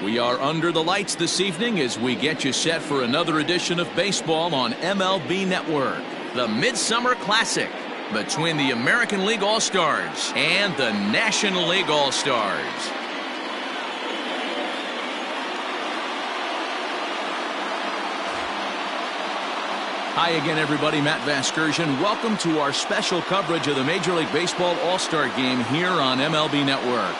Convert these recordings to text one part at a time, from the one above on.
We are under the lights this evening as we get you set for another edition of baseball on MLB Network. The Midsummer Classic between the American League All-Stars and the National League All-Stars. Hi again, everybody. Matt Vasgersian. Welcome to our special coverage of the Major League Baseball All-Star Game here on MLB Network.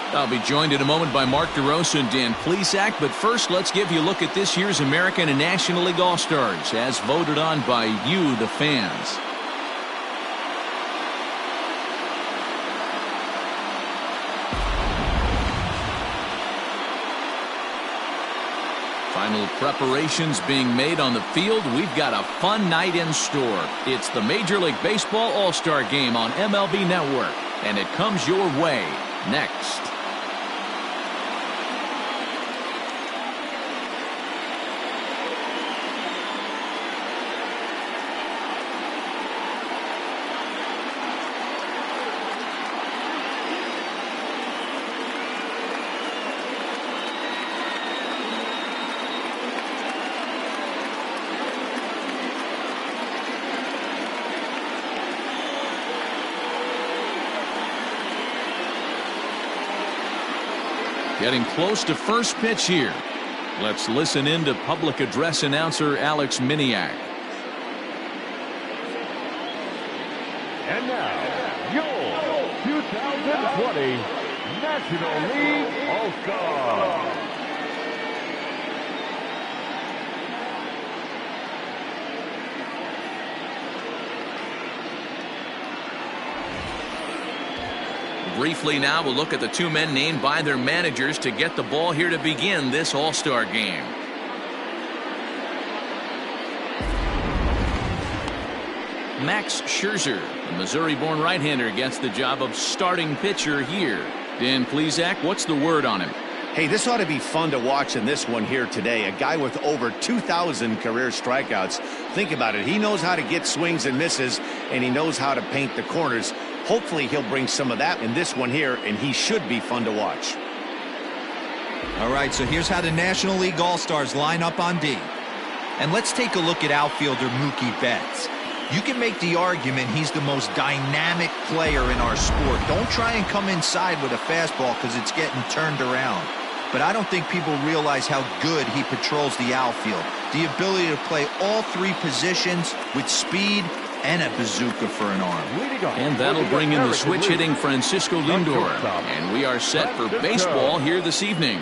I'll be joined in a moment by Mark DeRosa and Duane Pesice, but first let's give you a look at this year's American and National League All-Stars as voted on by you, the fans. Final preparations being made on the field. We've got a fun night in store. It's the Major League Baseball All-Star Game on MLB Network, and it comes your way next. Getting close to first pitch here. Let's listen in to public address announcer Alex Miniak. And now, your 2020 National League All-Star. Briefly now, we'll look at the two men named by their managers to get the ball here to begin this All-Star Game. Max Scherzer, the Missouri-born right-hander, gets the job of starting pitcher here. Duane Pesice, what's the word on him? Hey, this ought to be fun to watch in this one here today. A guy with over 2,000 career strikeouts. Think about it. He knows how to get swings and misses, and he knows how to paint the corners. Hopefully he'll bring some of that in this one here, and he should be fun to watch. All right, so here's how the National League All-Stars line up on D. And let's take a look at outfielder Mookie Betts. You can make the argument he's the most dynamic player in our sport. Don't try and come inside with a fastball because it's getting turned around. But I don't think people realize how good he patrols the outfield. The ability to play all three positions with speed and a bazooka for an arm. And that'll bring in the switch-hitting Francisco Lindor. And we are set for baseball here this evening.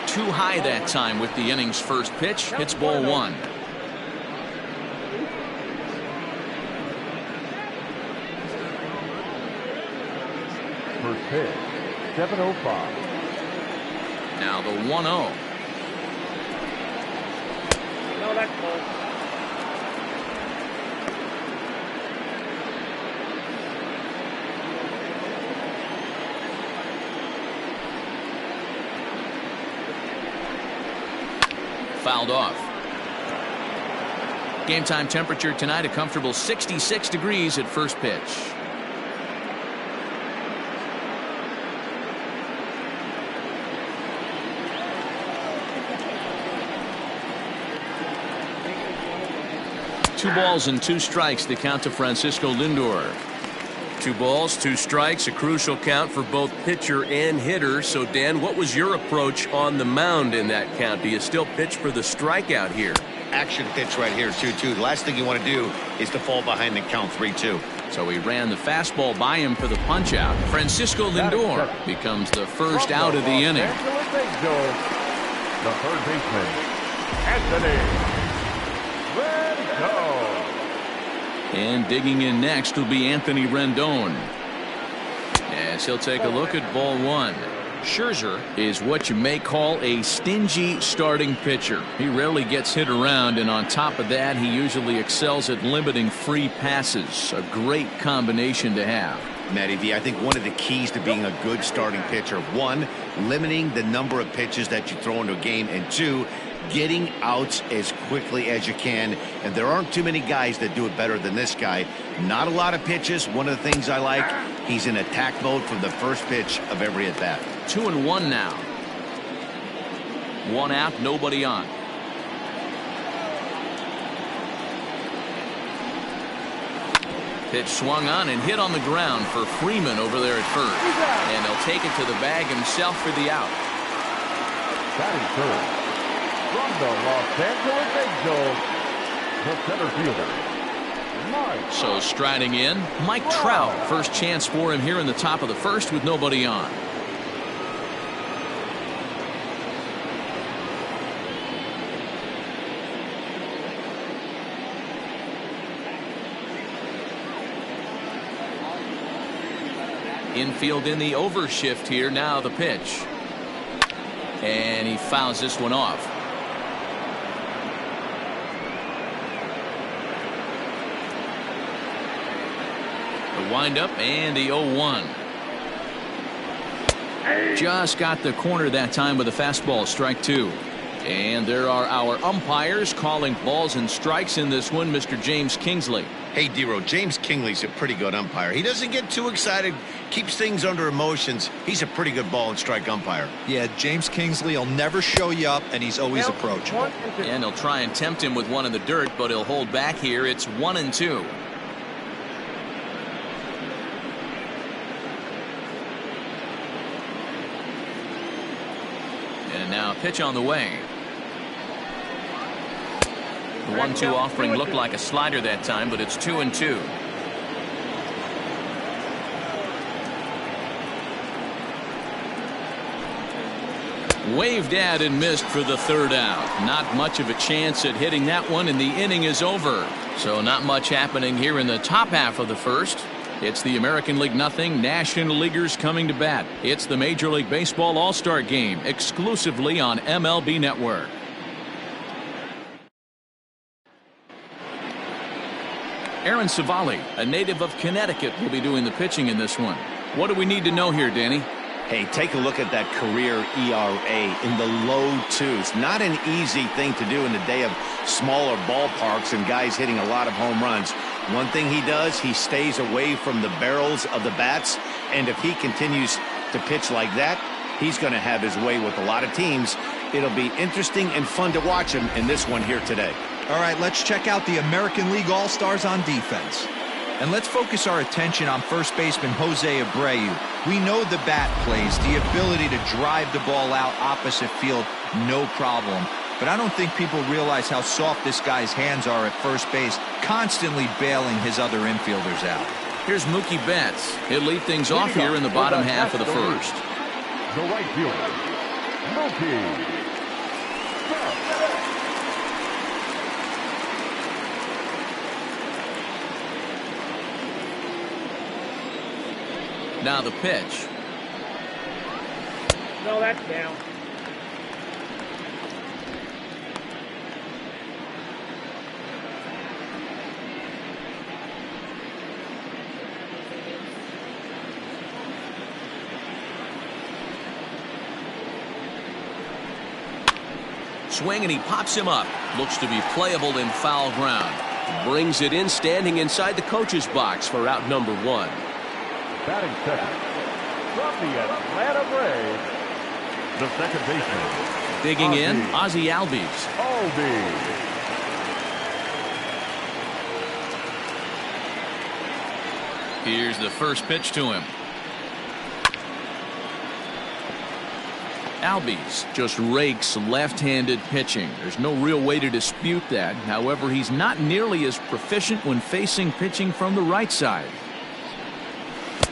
Too high that time with the inning's first pitch. It's ball one. First pitch, 7:05. Now the 1-0. No, that's close. Fouled off. Game time temperature tonight, a comfortable 66 degrees at first pitch. Two balls and two strikes, the count to Francisco Lindor. 2 balls, 2 strikes, a crucial count for both pitcher and hitter. So, Dan, what was your approach on the mound in that count? Do you still pitch for the strikeout here? Action pitch right here, 2-2. The last thing you want to do is to fall behind the count 3-2. So he ran the fastball by him for the punch-out. Francisco Lindor becomes the first out of the inning. The third baseman, Anthony Rendon. And digging in next will be Anthony Rendon, as he'll take a look at ball one. Scherzer is what you may call a stingy starting pitcher. He rarely gets hit around, and on top of that, he usually excels at limiting free passes. A great combination to have. Matty V, I think one of the keys to being a good starting pitcher, one, limiting the number of pitches that you throw into a game, and two, getting outs as quickly as you can. And there aren't too many guys that do it better than this guy. Not a lot of pitches. One of the things I like, he's in attack mode from the first pitch of every at bat. 2-1 now. One out, nobody on. Pitch swung on and hit on the ground for Freeman over there at first. And he'll take it to the bag himself for the out. Batting third, from the Los Angeles Angels, the center fielder, Mike. So striding in, Mike Trout. First chance for him here in the top of the first with nobody on. Infield in the overshift here. Now the pitch. And he fouls this one off. The windup and the 0-1. Just got the corner that time with a fastball. Strike two. And there are our umpires calling balls and strikes in this one. Mr. James Kingsley. Hey, D-Row, James Kingley's a pretty good umpire. He doesn't get too excited, keeps things under emotions. He's a pretty good ball and strike umpire. Yeah, James Kingsley will never show you up, and he's always approachable. And he'll try and tempt him with one in the dirt, but he'll hold back here. It's 1-2. And now a pitch on the way. The 1-2 offering looked like a slider that time, but it's 2-2. Waved at and missed for the third out. Not much of a chance at hitting that one, and the inning is over. So not much happening here in the top half of the first. It's the American League nothing, National Leaguers coming to bat. It's the Major League Baseball All-Star Game, exclusively on MLB Network. Aaron Savali, a native of Connecticut, will be doing the pitching in this one. What do we need to know here, Danny? Hey, take a look at that career ERA in the low twos. Not an easy thing to do in the day of smaller ballparks and guys hitting a lot of home runs. One thing he does, he stays away from the barrels of the bats, and if he continues to pitch like that, he's going to have his way with a lot of teams. It'll be interesting and fun to watch him in this one here today. All right, let's check out the American League All-Stars on defense. And let's focus our attention on first baseman Jose Abreu. We know the bat plays, the ability to drive the ball out opposite field, no problem. But I don't think people realize how soft this guy's hands are at first base, constantly bailing his other infielders out. Here's Mookie Betts. He'll lead things off here in the bottom half of the first. The right fielder, Mookie. Now the pitch. No, that's down. Swing and he pops him up. Looks to be playable in foul ground. Brings it in, standing inside the coach's box for out number one. Batting second, from the Atlanta Braves, the second baseman. Digging in, Ozzie Albies. Here's the first pitch to him. Albies just rakes left-handed pitching. There's no real way to dispute that. However, he's not nearly as proficient when facing pitching from the right side.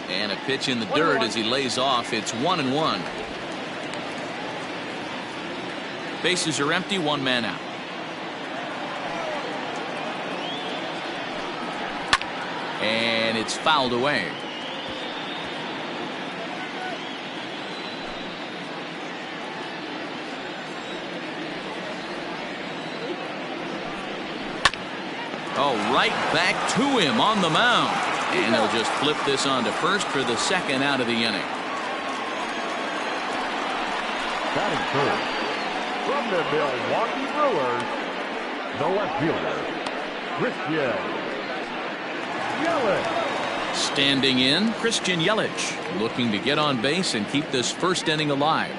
And a pitch in the dirt as he lays off. It's 1-1. Bases are empty, one man out. And it's fouled away. Oh, right back to him on the mound. And they'll just flip this on to first for the second out of the inning. Batting third, from the Milwaukee Brewers, the left fielder, Christian Yelich. Standing in, Christian Yelich, looking to get on base and keep this first inning alive.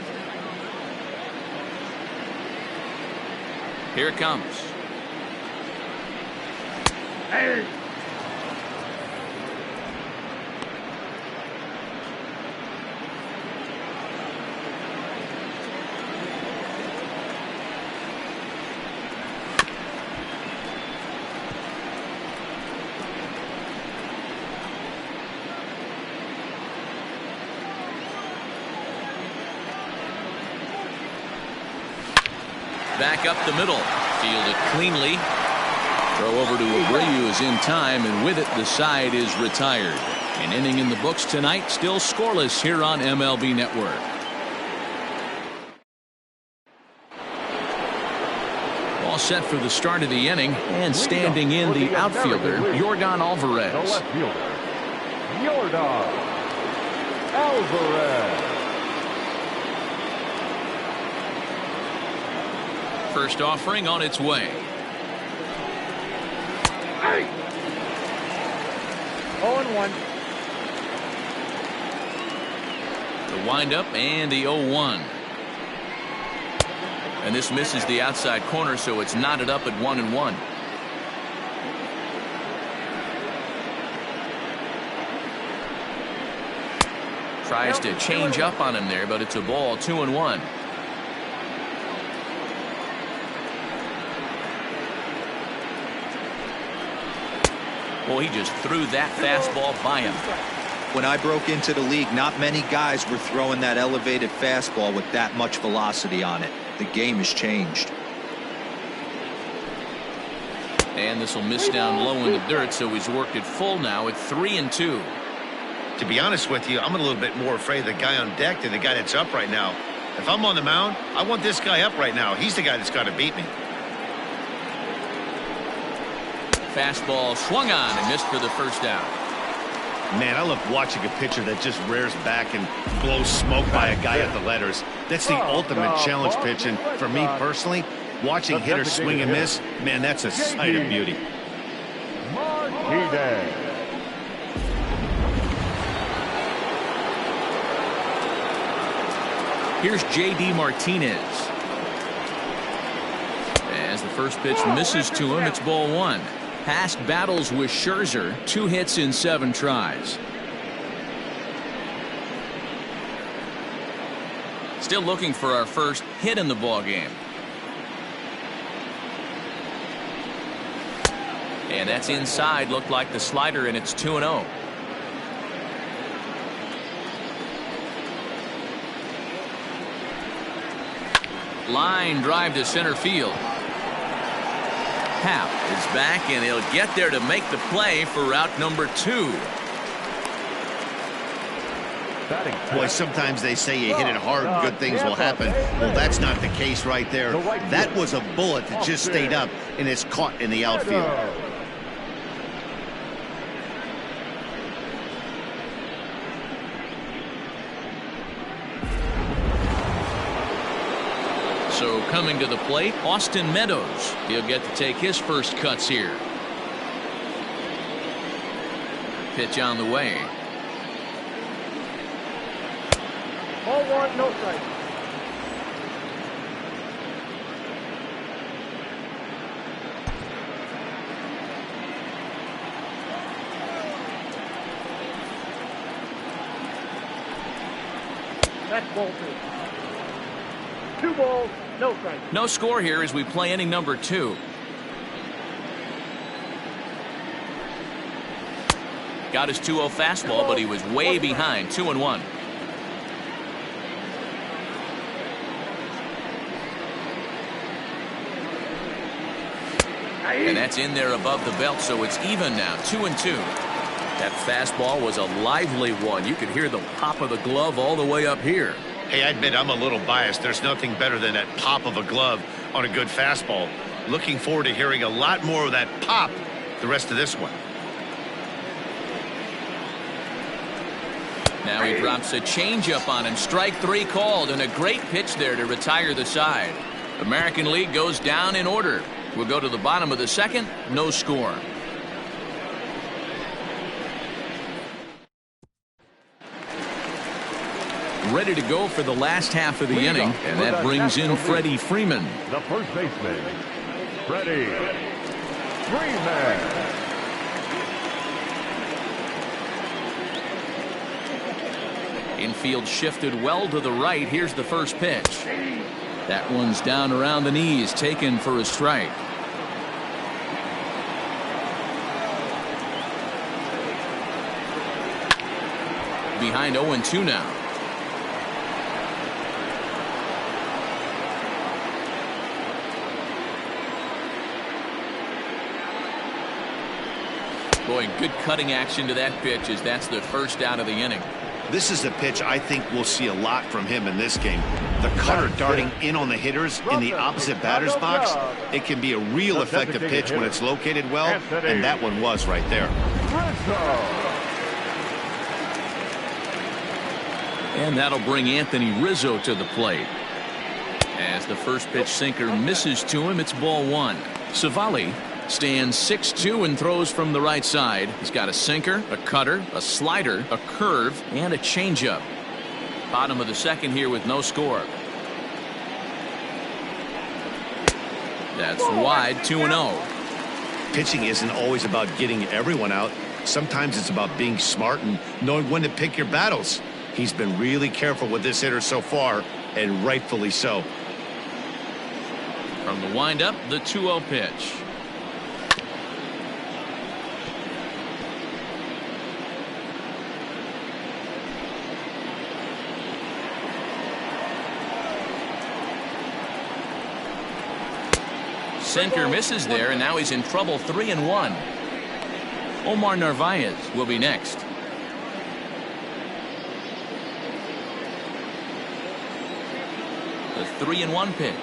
Here it comes. Hey. Back up the middle. Fielded cleanly. Throw over to Abreu is in time, and with it the side is retired. An inning in the books tonight, still scoreless here on MLB Network. All set for the start of the inning, and standing in the outfielder, Yordan Alvarez. The left fielder, Yordan Alvarez. First offering on its way. 0-1. The windup and the 0-1. And this misses the outside corner, so it's knotted up at 1-1. Tries to change up on him there, but it's a ball. 2-1. Well, he just threw that fastball by him. When I broke into the league, not many guys were throwing that elevated fastball with that much velocity on it. The game has changed. And this will miss down low in the dirt, so he's worked it full now at 3-2. To be honest with you, I'm a little bit more afraid of the guy on deck than the guy that's up right now. If I'm on the mound, I want this guy up right now. He's the guy that's got to beat me. Fastball swung on and missed for the first out. Man, I love watching a pitcher that just rears back and blows smoke by a guy at the letters. That's the ultimate challenge pitch, and for me personally, watching hitters swing and miss, man, that's a sight of beauty. Here's J.D. Martinez. As the first pitch misses to him, it's ball 1. Past battles with Scherzer, 2 hits in 7 tries. Still looking for our first hit in the ball game. And that's inside, looked like the slider, and it's 2-0. Line drive to center field. Happ is back, and he'll get there to make the play for route number 2. Boy, sometimes they say you hit it hard, good things will happen. Well, that's not the case right there. That was a bullet that just stayed up and is caught in the outfield. So coming to the plate, Austin Meadows. He'll get to take his first cuts here. Pitch on the way. Ball 1, no strike. That's ball 2. 2 balls, no strike. No score here as we play inning number 2. Got his 2-0 fastball, but he was way behind. 2-1. And that's in there above the belt, so it's even now. 2-2. That fastball was a lively one. You could hear the pop of the glove all the way up here. Hey, I admit I'm a little biased. There's nothing better than that pop of a glove on a good fastball. Looking forward to hearing a lot more of that pop the rest of this one. Now he drops a changeup on him. Strike 3 called, and a great pitch there to retire the side. American League goes down in order. We'll go to the bottom of the second. No score. ready to go for the last half of the inning, and that brings in Freddie Freeman. The first baseman, Freddie Freeman. Infield shifted well to the right. Here's the first pitch. That one's down around the knees, taken for a strike. Behind 0-2 now. Boy, good cutting action to that pitch as that's the first out of the inning. This is a pitch I think we'll see a lot from him in this game. The cutter darting in on the hitters in the opposite batter's box. It can be a real effective pitch when it's located well, and that one was right there. And that'll bring Anthony Rizzo to the plate. As the first pitch sinker misses to him, it's ball one. Savali stands 6'2" and throws from the right side. He's got a sinker, a cutter, a slider, a curve, and a changeup. Bottom of the second here with no score. That's wide, 2-0. Pitching isn't always about getting everyone out. Sometimes it's about being smart and knowing when to pick your battles. He's been really careful with this hitter so far, and rightfully so. From the windup, the 2-0 pitch. Sinker misses there, and now he's in trouble. 3-1. Omar Narvaez will be next. The 3-1 pitch.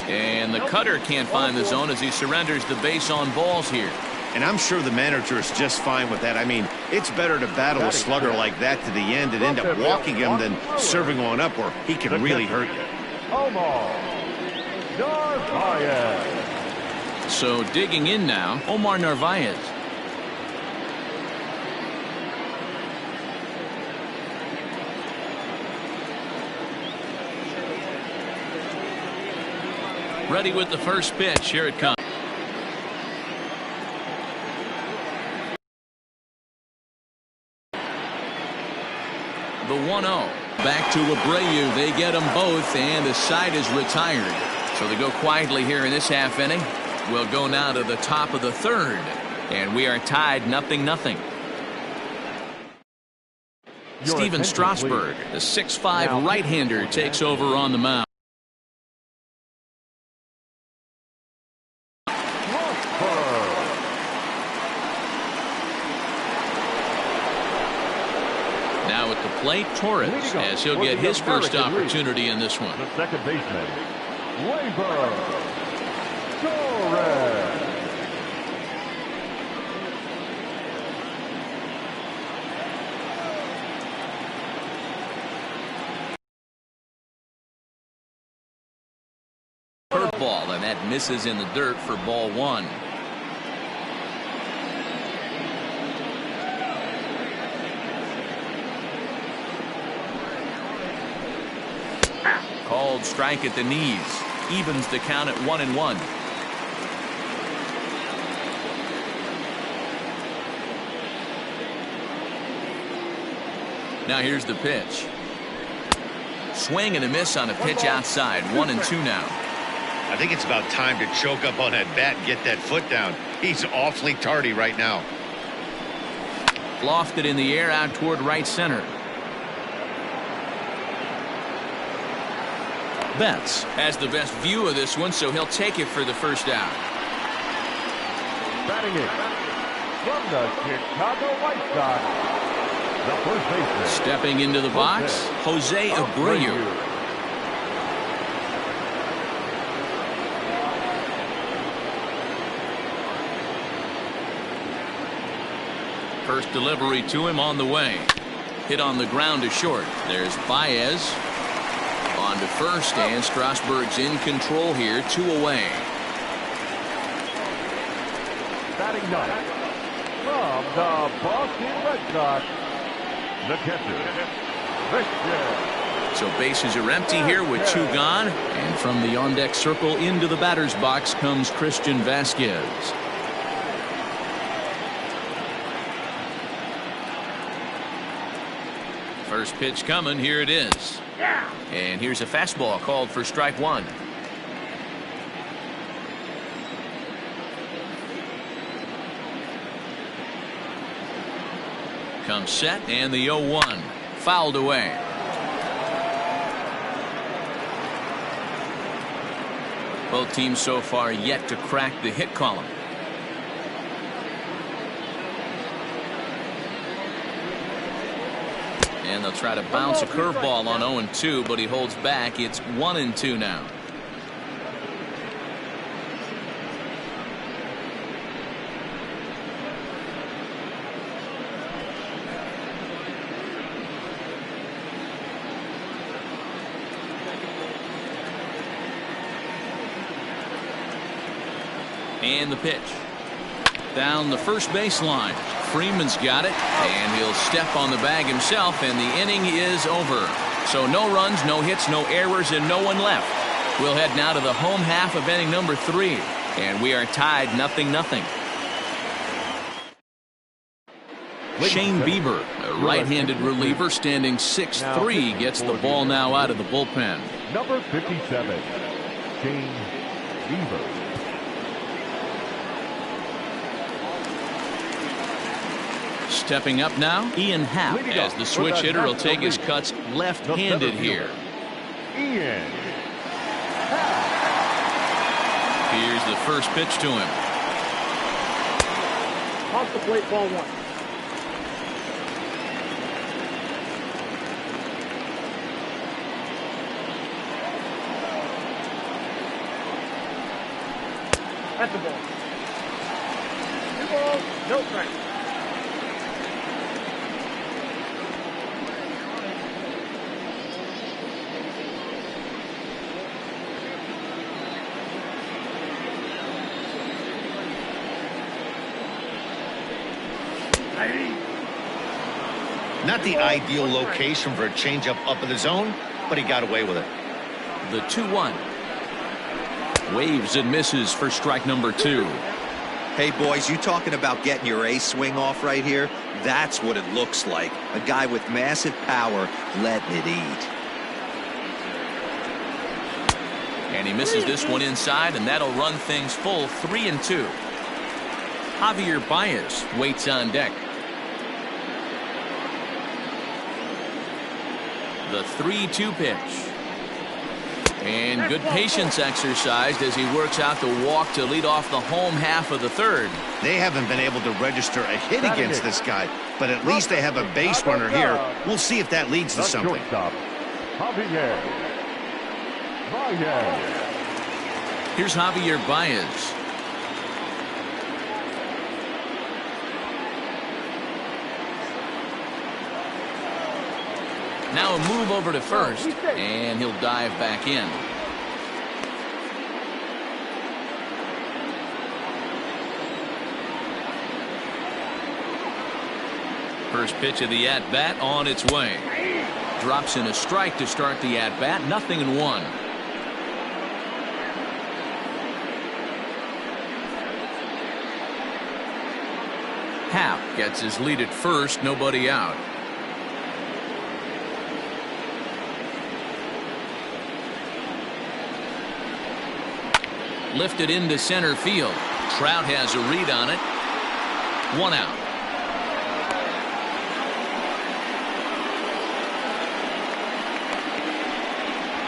And the cutter can't find the zone as he surrenders the base on balls here. And I'm sure the manager is just fine with that. I mean, it's better to battle a slugger like that to the end and end up walking him than serving one up where he can really hurt you. Omar Narvaez. So digging in now, Omar Narvaez. Ready with the first pitch. Here it comes. The 1-0. Back to Abreu. They get them both, and the side is retired. So they go quietly here in this half inning. We'll go now to the top of the third, and we are tied 0-0. Steven Strasburg, the 6'5" right-hander, takes over on the mound. Now at the plate, Torres, as he'll get his first opportunity in this one. The second baseman, Torres. Curveball, and that misses in the dirt for ball one. Called strike at the knees. Evens the count at 1-1. Now here's the pitch. Swing and a miss on a pitch outside. 1-2 now. I think it's about time to choke up on that bat and get that foot down. He's awfully tardy right now. Lofted in the air out toward right center. Betts has the best view of this one, so he'll take it for the first out. Batting it from the Chicago White Sox, the first baseman. Stepping into the box, Jose Abreu. First delivery to him on the way. Hit on the ground to short. There's Baez. On to first, and Strasburg's in control here, 2 away. Batting ninth from the Boston Red Sox, the catcher, Christian. So bases are empty here with 2 gone. And from the on-deck circle into the batter's box comes Christian Vasquez. First pitch coming. Here it is. And here's a fastball called for strike 1. Comes set, and the 0-1 fouled away. Both teams so far yet to crack the hit column. And they'll try to bounce a curveball on 0-2, but he holds back. It's 1-2 now. And the pitch. Down the first baseline. Freeman's got it, and he'll step on the bag himself, and the inning is over. So no runs, no hits, no errors, and no one left. We'll head now to the home half of inning number 3, and we are tied 0-0. Shane Bieber, a right-handed reliever, standing 6'3", gets the ball now out of the bullpen. Number 57, Shane Bieber. Stepping up now, Ian Happ, as the switch hitter will take his cuts left-handed here. Ian Happ. Here's the first pitch to him. Off the plate, ball 1. That's the ball. 2 balls, no strikes. Not the ideal location for a changeup up in the zone, but he got away with it. The 2-1. Waves and misses for strike number 2. Hey, boys, you talking about getting your ace swing off right here? That's what it looks like. A guy with massive power letting it eat. And he misses this one inside, and that'll run things full 3-2. Javier Baez waits on deck. The 3-2 pitch. And good patience exercised as he works out the walk to lead off the home half of the 3rd. They haven't been able to register a hit against this guy, but at least they have a base runner here. We'll see if that leads to something. Javier Baez. Here's Javier Baez. Now a move over to first, and he'll dive back in. First pitch of the at-bat on its way. Drops in a strike to start the at-bat, 0-1. Happ gets his lead at first, nobody out. Lifted into center field. Trout has a read on it. 1 out.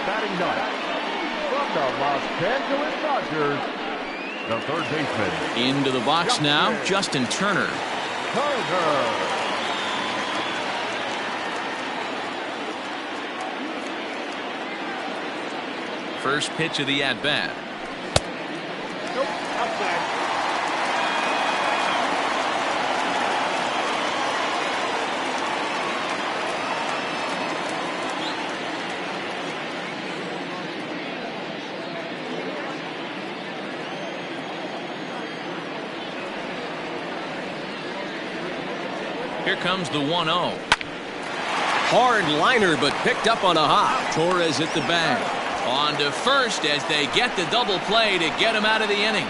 Batting ninth from the Los Angeles Dodgers, the 3rd baseman. Into the box now, Justin Turner. First pitch of the at-bat. Nope, outside. Here comes the 1-0. Hard liner, but picked up on a hop. Torres at the bag. On to first as they get the double play to get him out of the inning.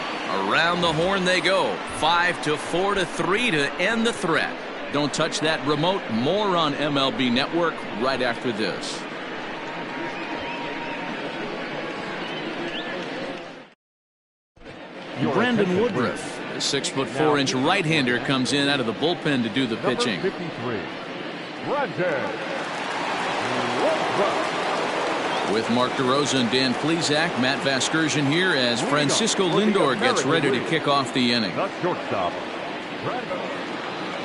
Around the horn they go. 5-4 to 3 to end the threat. Don't touch that remote. More on MLB Network right after this. Brandon Woodruff, the 6'4" right-hander, comes in out of the bullpen to do the pitching. Number 53, Rendon. With Mark DeRosa and Dan Plesac, Matt Vasgersian here as Francisco Lindor gets ready to kick off the inning. The shortstop,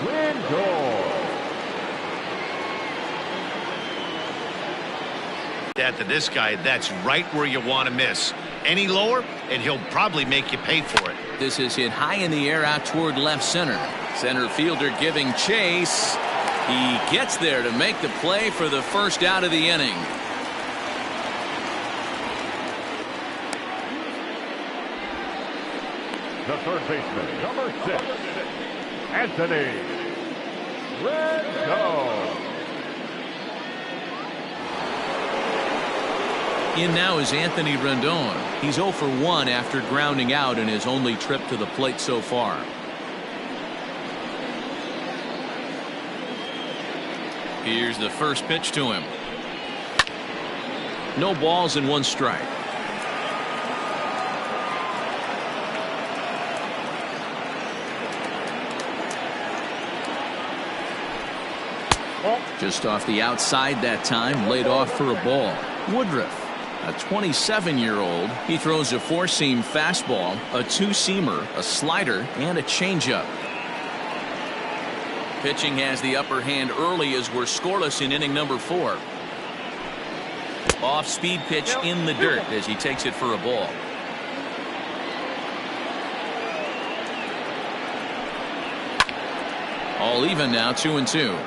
Lindor. That to this guy, that's right where you want to miss. Any lower, and he'll probably make you pay for it. This is hit high in the air out toward left center. Center fielder giving chase. He gets there to make the play for the first out of the inning. The third baseman, number 6, Anthony Rendon. In now is Anthony Rendon. He's 0 for 1 after grounding out in his only trip to the plate so far. Here's the first pitch to him. No balls and 1 strike. Just off the outside that time, laid off for a ball. Woodruff, a 27-year-old, he throws a 4-seam fastball, a 2-seamer, a slider, and a changeup. Pitching has the upper hand early as we're scoreless in inning number 4. Off-speed pitch in the dirt as he takes it for a ball. All even now, 2-2.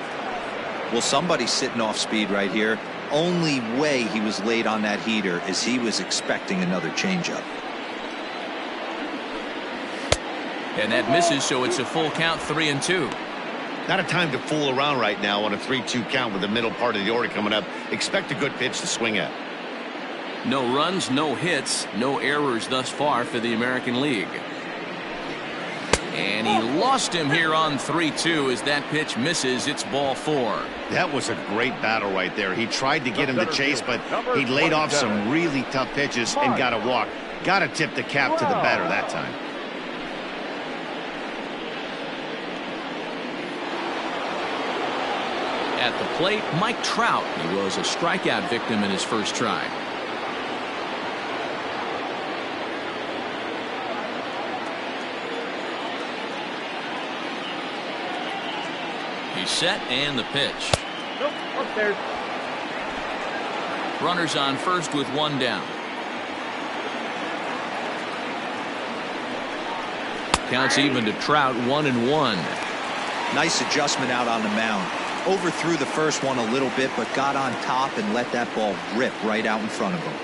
Well, somebody's sitting off speed right here. Only way he was late on that heater is he was expecting another changeup. And that misses, so it's a full count, 3-2. Not a time to fool around right now on a 3-2 count with the middle part of the order coming up. Expect a good pitch to swing at. No runs, no hits, no errors thus far for the American League. And he lost him here on 3-2 as that pitch misses. It's ball 4. That was a great battle right there. He tried to get him to chase, but he laid off some really tough pitches and got a walk. Got to tip the cap to the batter that time. At the plate, Mike Trout. He was a strikeout victim in his first try. He's set and the pitch. Nope, upstairs. Runners on first with 1 down. Counts even to Trout, 1-1. Nice adjustment out on the mound. Overthrew the first one a little bit, but got on top and let that ball rip right out in front of him.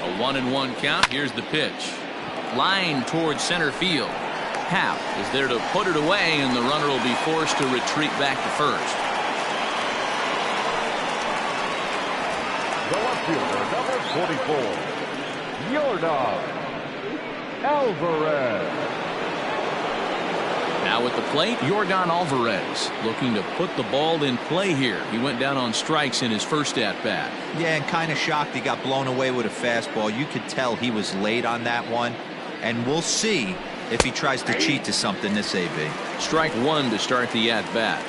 A 1-1 count. Here's the pitch. Line towards center field. Happ is there to put it away, and the runner will be forced to retreat back to first. The left fielder, number 44, Yordan Alvarez. Now at the plate, Yordan Alvarez looking to put the ball in play here. He went down on strikes in his first at-bat. Yeah, and kind of shocked he got blown away with a fastball. You could tell he was late on that one, and we'll see if he tries to cheat to something this AB. Strike 1 to start the at-bat.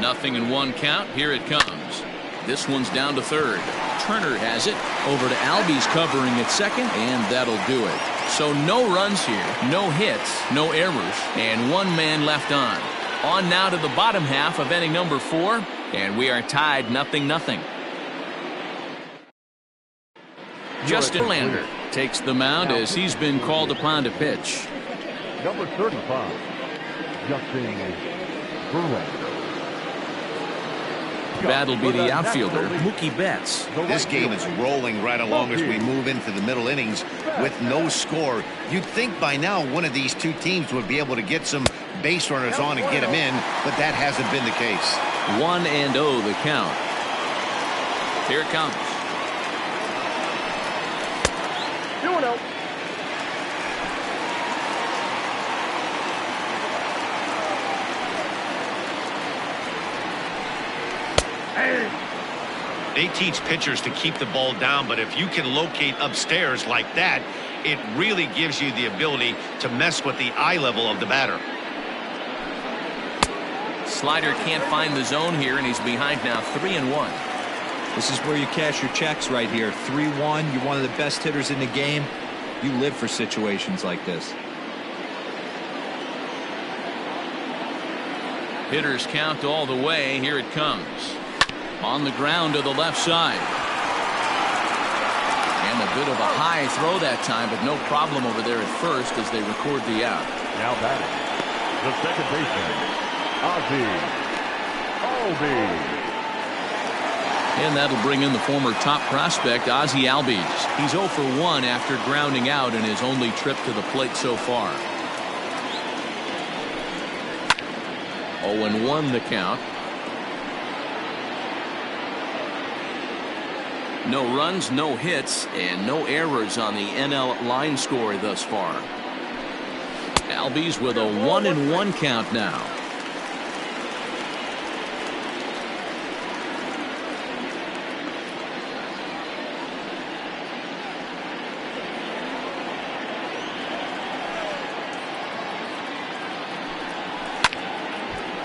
0-1 count. Here it comes. This one's down to third. Turner has it. Over to Albies covering at second, and that'll do it. So no runs here, no hits, no errors, and 1 man left on. On now to the bottom half of inning number 4, and we are tied 0-0. Justin Verlander takes the mound as he's been called upon to pitch. Number 35, Justin Verlander. That'll be the outfielder, Mookie Betts. This game is rolling right along as we move into the middle innings with no score. You'd think by now one of these two teams would be able to get some base runners on and get them in, but that hasn't been the case. 1-0 the count. Here it comes. 2-0. They teach pitchers to keep the ball down, but if you can locate upstairs like that, it really gives you the ability to mess with the eye level of the batter. Slider can't find the zone here, and he's behind now 3-1. This is where you cash your checks right here. 3-1. You're one of the best hitters in the game. You live for situations like this. Hitters count all the way. Here it comes. On the ground to the left side. And a bit of a high throw that time, but no problem over there at first as they record the out. Now batting, the second baseman, Ozzie Albies. And that'll bring in the former top prospect, Ozzie Albies. He's 0 for 1 after grounding out in his only trip to the plate so far. 0-1 the count. No runs, no hits, and no errors on the NL line score thus far. Albies with a 1-1 count now.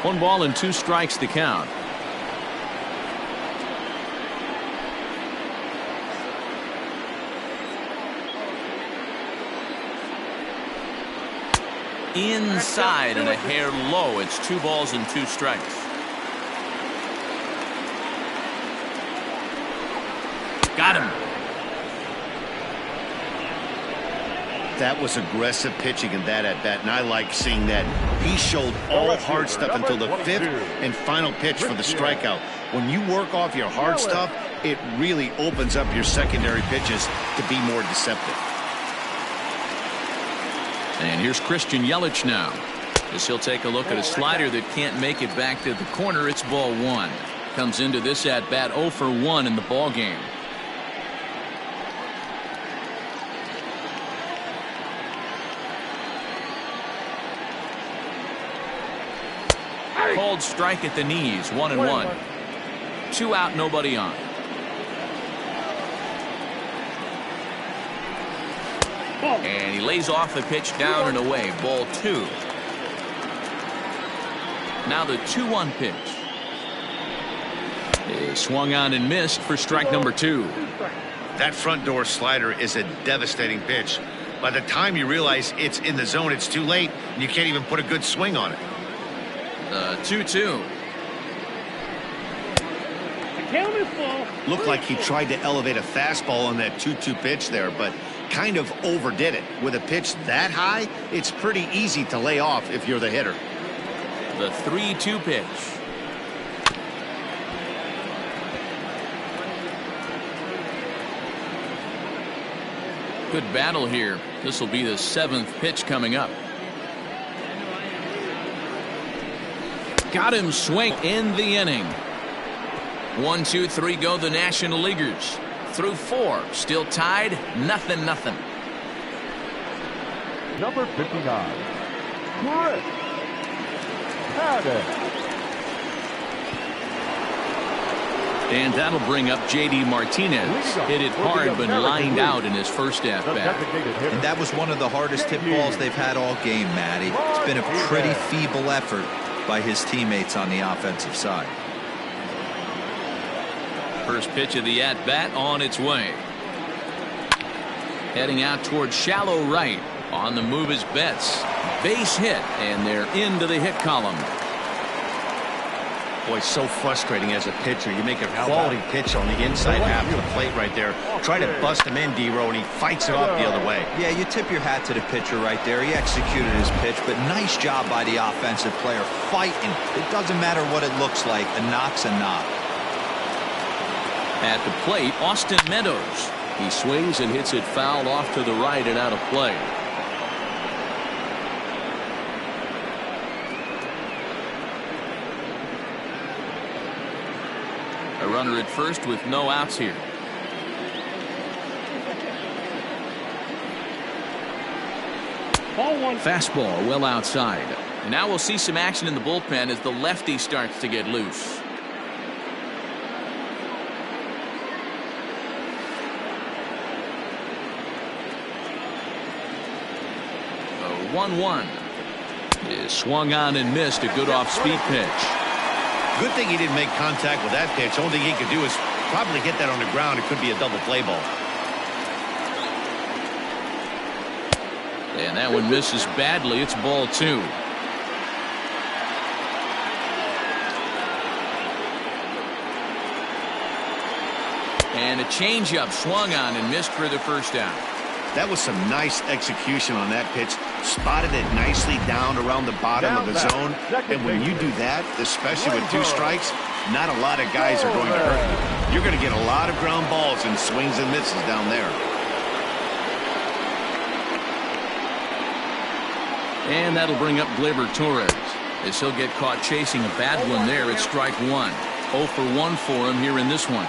One ball and 2 strikes to count. Inside and a hair low. It's 2 balls and 2 strikes. Got him. That was aggressive pitching in that at bat, and I like seeing that. He showed all hard stuff until the 5th and final pitch for the strikeout. When you work off your hard stuff, it really opens up your secondary pitches to be more deceptive. And here's Christian Yelich now, as he'll take a look at a slider that can't make it back to the corner. It's ball 1. Comes into this at bat 0 for 1 in the ball game. Cold strike at the knees. 1-1. 2 out, nobody on. And he lays off the pitch down and away. Ball 2. Now the 2-1 pitch. He swung on and missed for strike number 2. That front door slider is a devastating pitch. By the time you realize it's in the zone, it's too late, and you can't even put a good swing on it. 2-2. Looked like he tried to elevate a fastball on that 2-2 pitch there, but kind of overdid it. With a pitch that high, it's pretty easy to lay off if you're the hitter. The 3-2 pitch. Good battle here. This will be the 7th pitch coming up. Got him swing in the inning. 1, 2, 3 go the National Leaguers. Through 4, still tied, 0-0. Number 59, Chris Paddock. And that'll bring up J.D. Martinez. Hit it hard but lined out in his first at-bat. And that was one of the hardest hit balls they've had all game, Matty. It's been a pretty feeble effort by his teammates on the offensive side. First pitch of the at-bat on its way. Heading out towards shallow right. On the move is Betts. Base hit, and they're into the hit column. Boy, so frustrating as a pitcher. You make a quality pitch on the inside half of the plate right there. Try to bust him in, D-Row, and he fights it off the other way. Yeah, you tip your hat to the pitcher right there. He executed his pitch, but nice job by the offensive player fighting. It doesn't matter what it looks like. A knock's a knock. At the plate, Austin Meadows. He swings and hits it foul off to the right and out of play. A runner at first with no outs here. Ball one. Fastball well outside. And now we'll see some action in the bullpen as the lefty starts to get loose. 1-1 is swung on and missed. A good off-speed pitch. Good thing he didn't make contact with that pitch. Only thing he could do is probably hit that on the ground. It could be a double play ball. And that one misses badly. It's ball 2. And a changeup swung on and missed for the first out. That was some nice execution on that pitch. Spotted it nicely down around the bottom of the zone. And when you do that, especially with 2 strikes, not a lot of guys are going to hurt you. You're going to get a lot of ground balls and swings and misses down there. And that'll bring up Gleyber Torres as he'll get caught chasing a bad one there at strike 1. 0 for 1 for him here in this one.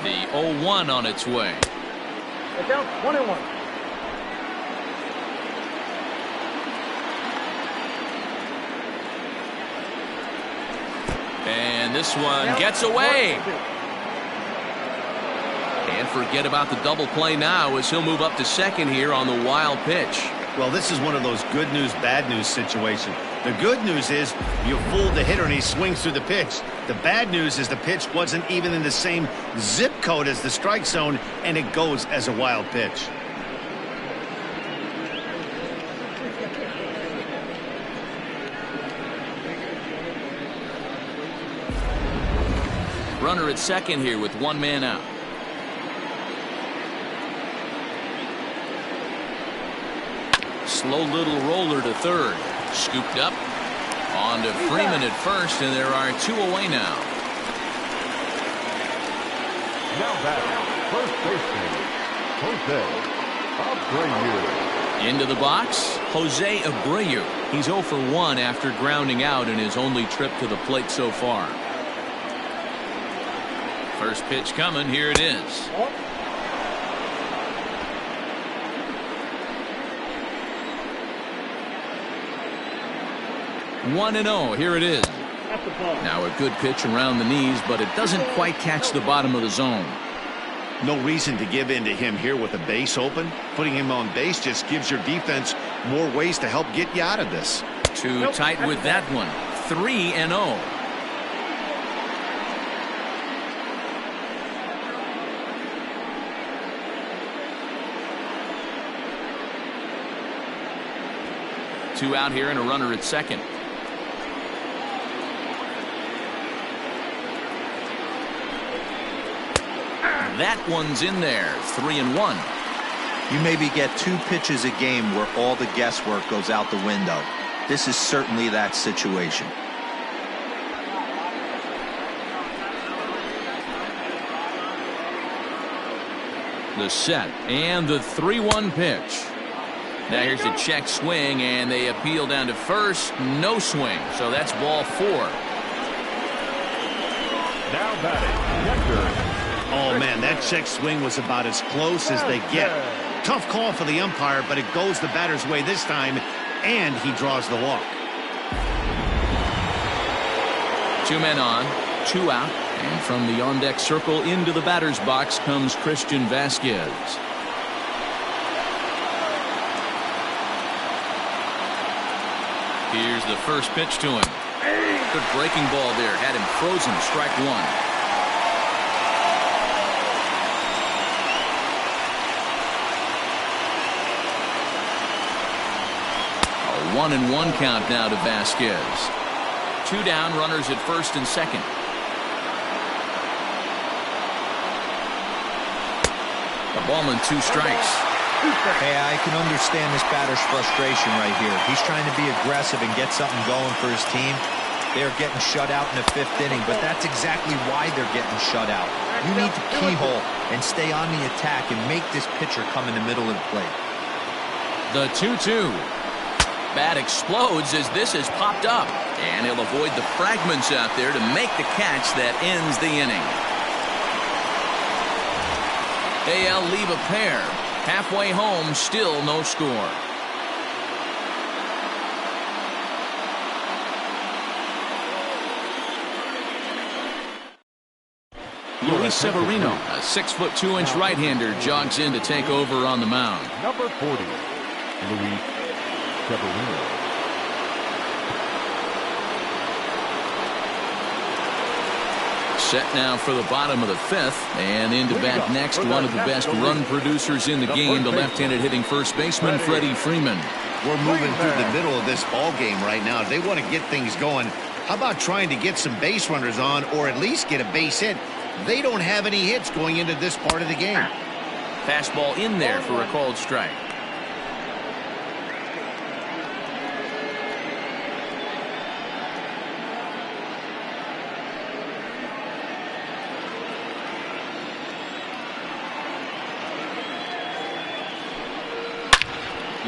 The 0-1 on its way. Look out, 1-1. And this one gets away. And forget about the double play now as he'll move up to second here on the wild pitch. Well, this is one of those good news, bad news situations. The good news is you fooled the hitter and he swings through the pitch. The bad news is the pitch wasn't even in the same zip code as the strike zone, and it goes as a wild pitch. Runner at second here with 1 man out. Slow little roller to third. Scooped up. On to Freeman at first, and there are 2 away now. Now batting, first baseman, Jose Abreu. Into the box, Jose Abreu. He's 0 for 1 after grounding out in his only trip to the plate so far. First pitch coming. Here it is. 1-0. Here it is. Now a good pitch around the knees, but it doesn't quite catch the bottom of the zone. No reason to give in to him here with the base open. Putting him on base just gives your defense more ways to help get you out of this. Too tight with that one. 3-0. Two out here and a runner at second. That one's in there. 3-1. You maybe get 2 pitches a game where all the guesswork goes out the window. This is certainly that situation. The set and the 3-1 pitch. Now here's a check swing, and they appeal down to first. No swing, so that's ball 4. Now batting, Hector. Oh, man, that check swing was about as close as they get. Tough call for the umpire, but it goes the batter's way this time, and he draws the walk. 2 men on, 2 out, and from the on-deck circle into the batter's box comes Christian Vasquez. Here's the first pitch to him. Good breaking ball there. Had him frozen. Strike 1. A 1-1 count now to Vasquez. 2 down, runners at first and second. A ball and 2 strikes. Hey, I can understand this batter's frustration right here. He's trying to be aggressive and get something going for his team. They're getting shut out in the 5th inning, but that's exactly why they're getting shut out. You need to keyhole and stay on the attack and make this pitcher come in the middle of the plate. The 2-2. Bat explodes as this has popped up, and he'll avoid the fragments out there to make the catch that ends the inning. AL leave a pair. Halfway home, still no score. Luis Severino, a 6'2" right-hander, jogs in to take over on the mound. Number 40, Luis Severino. Set now for the bottom of the 5th, and in to bat next, one of the best run producers in the game, the left-handed hitting first baseman, Freddie Freeman. We're moving through the middle of this ball game right now. They want to get things going. How about trying to get some base runners on, or at least get a base hit? They don't have any hits going into this part of the game. Fastball in there for a called strike.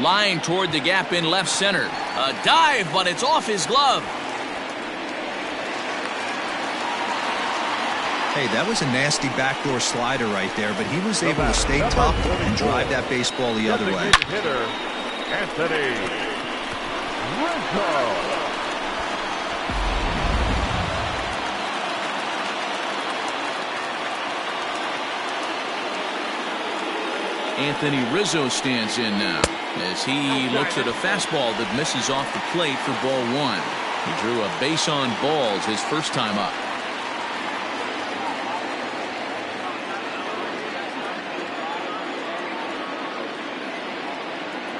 Line toward the gap in left center. A dive, but it's off his glove. Hey, that was a nasty backdoor slider right there, but he was able to stay tough and drive that baseball the other way. Hitter, Anthony Rizzo. Anthony Rizzo stands in now as he looks at a fastball that misses off the plate for ball 1. He drew a base on balls his first time up.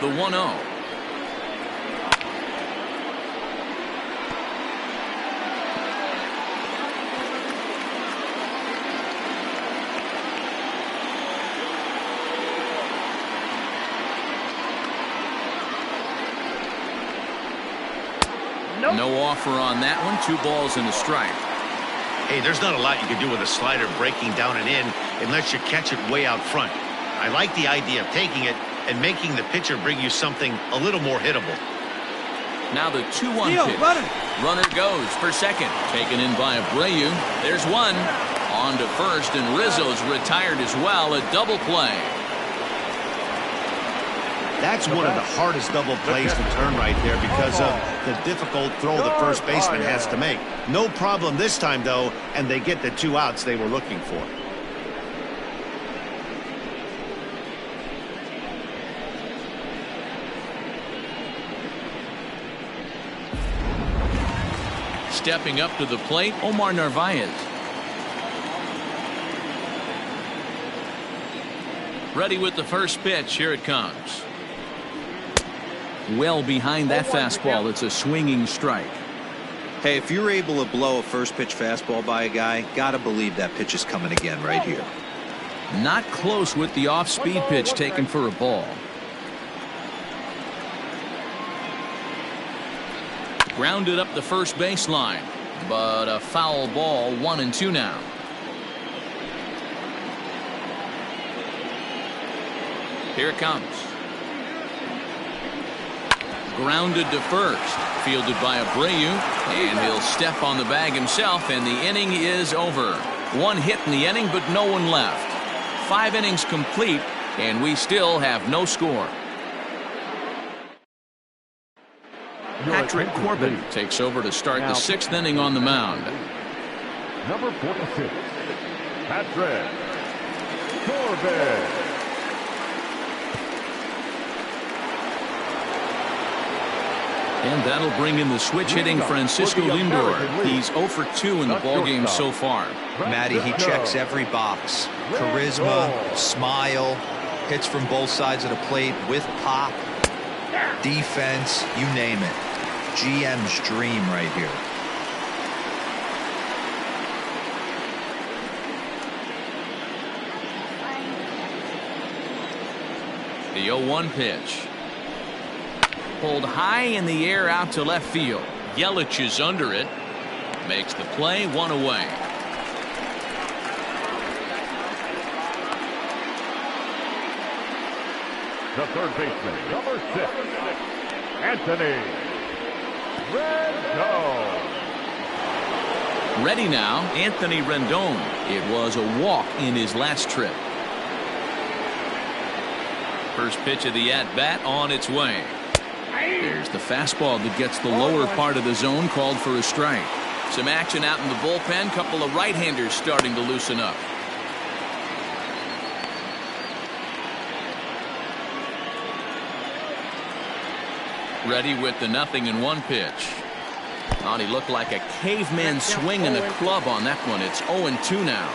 The 1-0. No offer on that one. 2 balls and a strike. Hey, there's not a lot you can do with a slider breaking down and in unless you catch it way out front. I like the idea of taking it and making the pitcher bring you something a little more hittable. Now the 2-1 pitch. Runner goes for second. Taken in by Abreu. There's one. On to first, and Rizzo's retired as well. A double play. That's one of the hardest double plays to turn right there because of the difficult throw the first baseman has to make. No problem this time, though, and they get the 2 outs they were looking for. Stepping up to the plate, Omar Narvaez. Ready with the first pitch. Here it comes. Well behind that fastball. It's a swinging strike. Hey, if you're able to blow a first pitch fastball by a guy, gotta believe that pitch is coming again right here. Not close with the off-speed pitch taken for a ball. Grounded up the first baseline, but a foul ball. 1-2 now. Here it comes. Grounded to first. Fielded by Abreu, and he'll step on the bag himself, and the inning is over. 1 hit in the inning, but no one left. 5 innings complete, and we still have no score. Patrick Corbin takes over to start the 6th inning on the mound. Number 46, Patrick Corbin. And that'll bring in the switch-hitting Francisco Lindor. He's 0 for 2 in the ballgame so far. Matty, he checks every box. Charisma, smile, hits from both sides of the plate with pop, defense, you name it. GM's dream right here. The 0-1 pitch. Pulled high in the air out to left field. Yelich is under it. Makes the play, 1 away. The third baseman, number 6, Anthony Rendon. Ready now, Anthony Rendon. It was a walk in his last trip. First pitch of the at-bat on its way. There's the fastball that gets the lower part of the zone, called for a strike. Some action out in the bullpen. Couple of right-handers starting to loosen up. Ready with the 0-1 pitch. Thought he looked like a caveman swinging the club on that one. It's 0-2 now.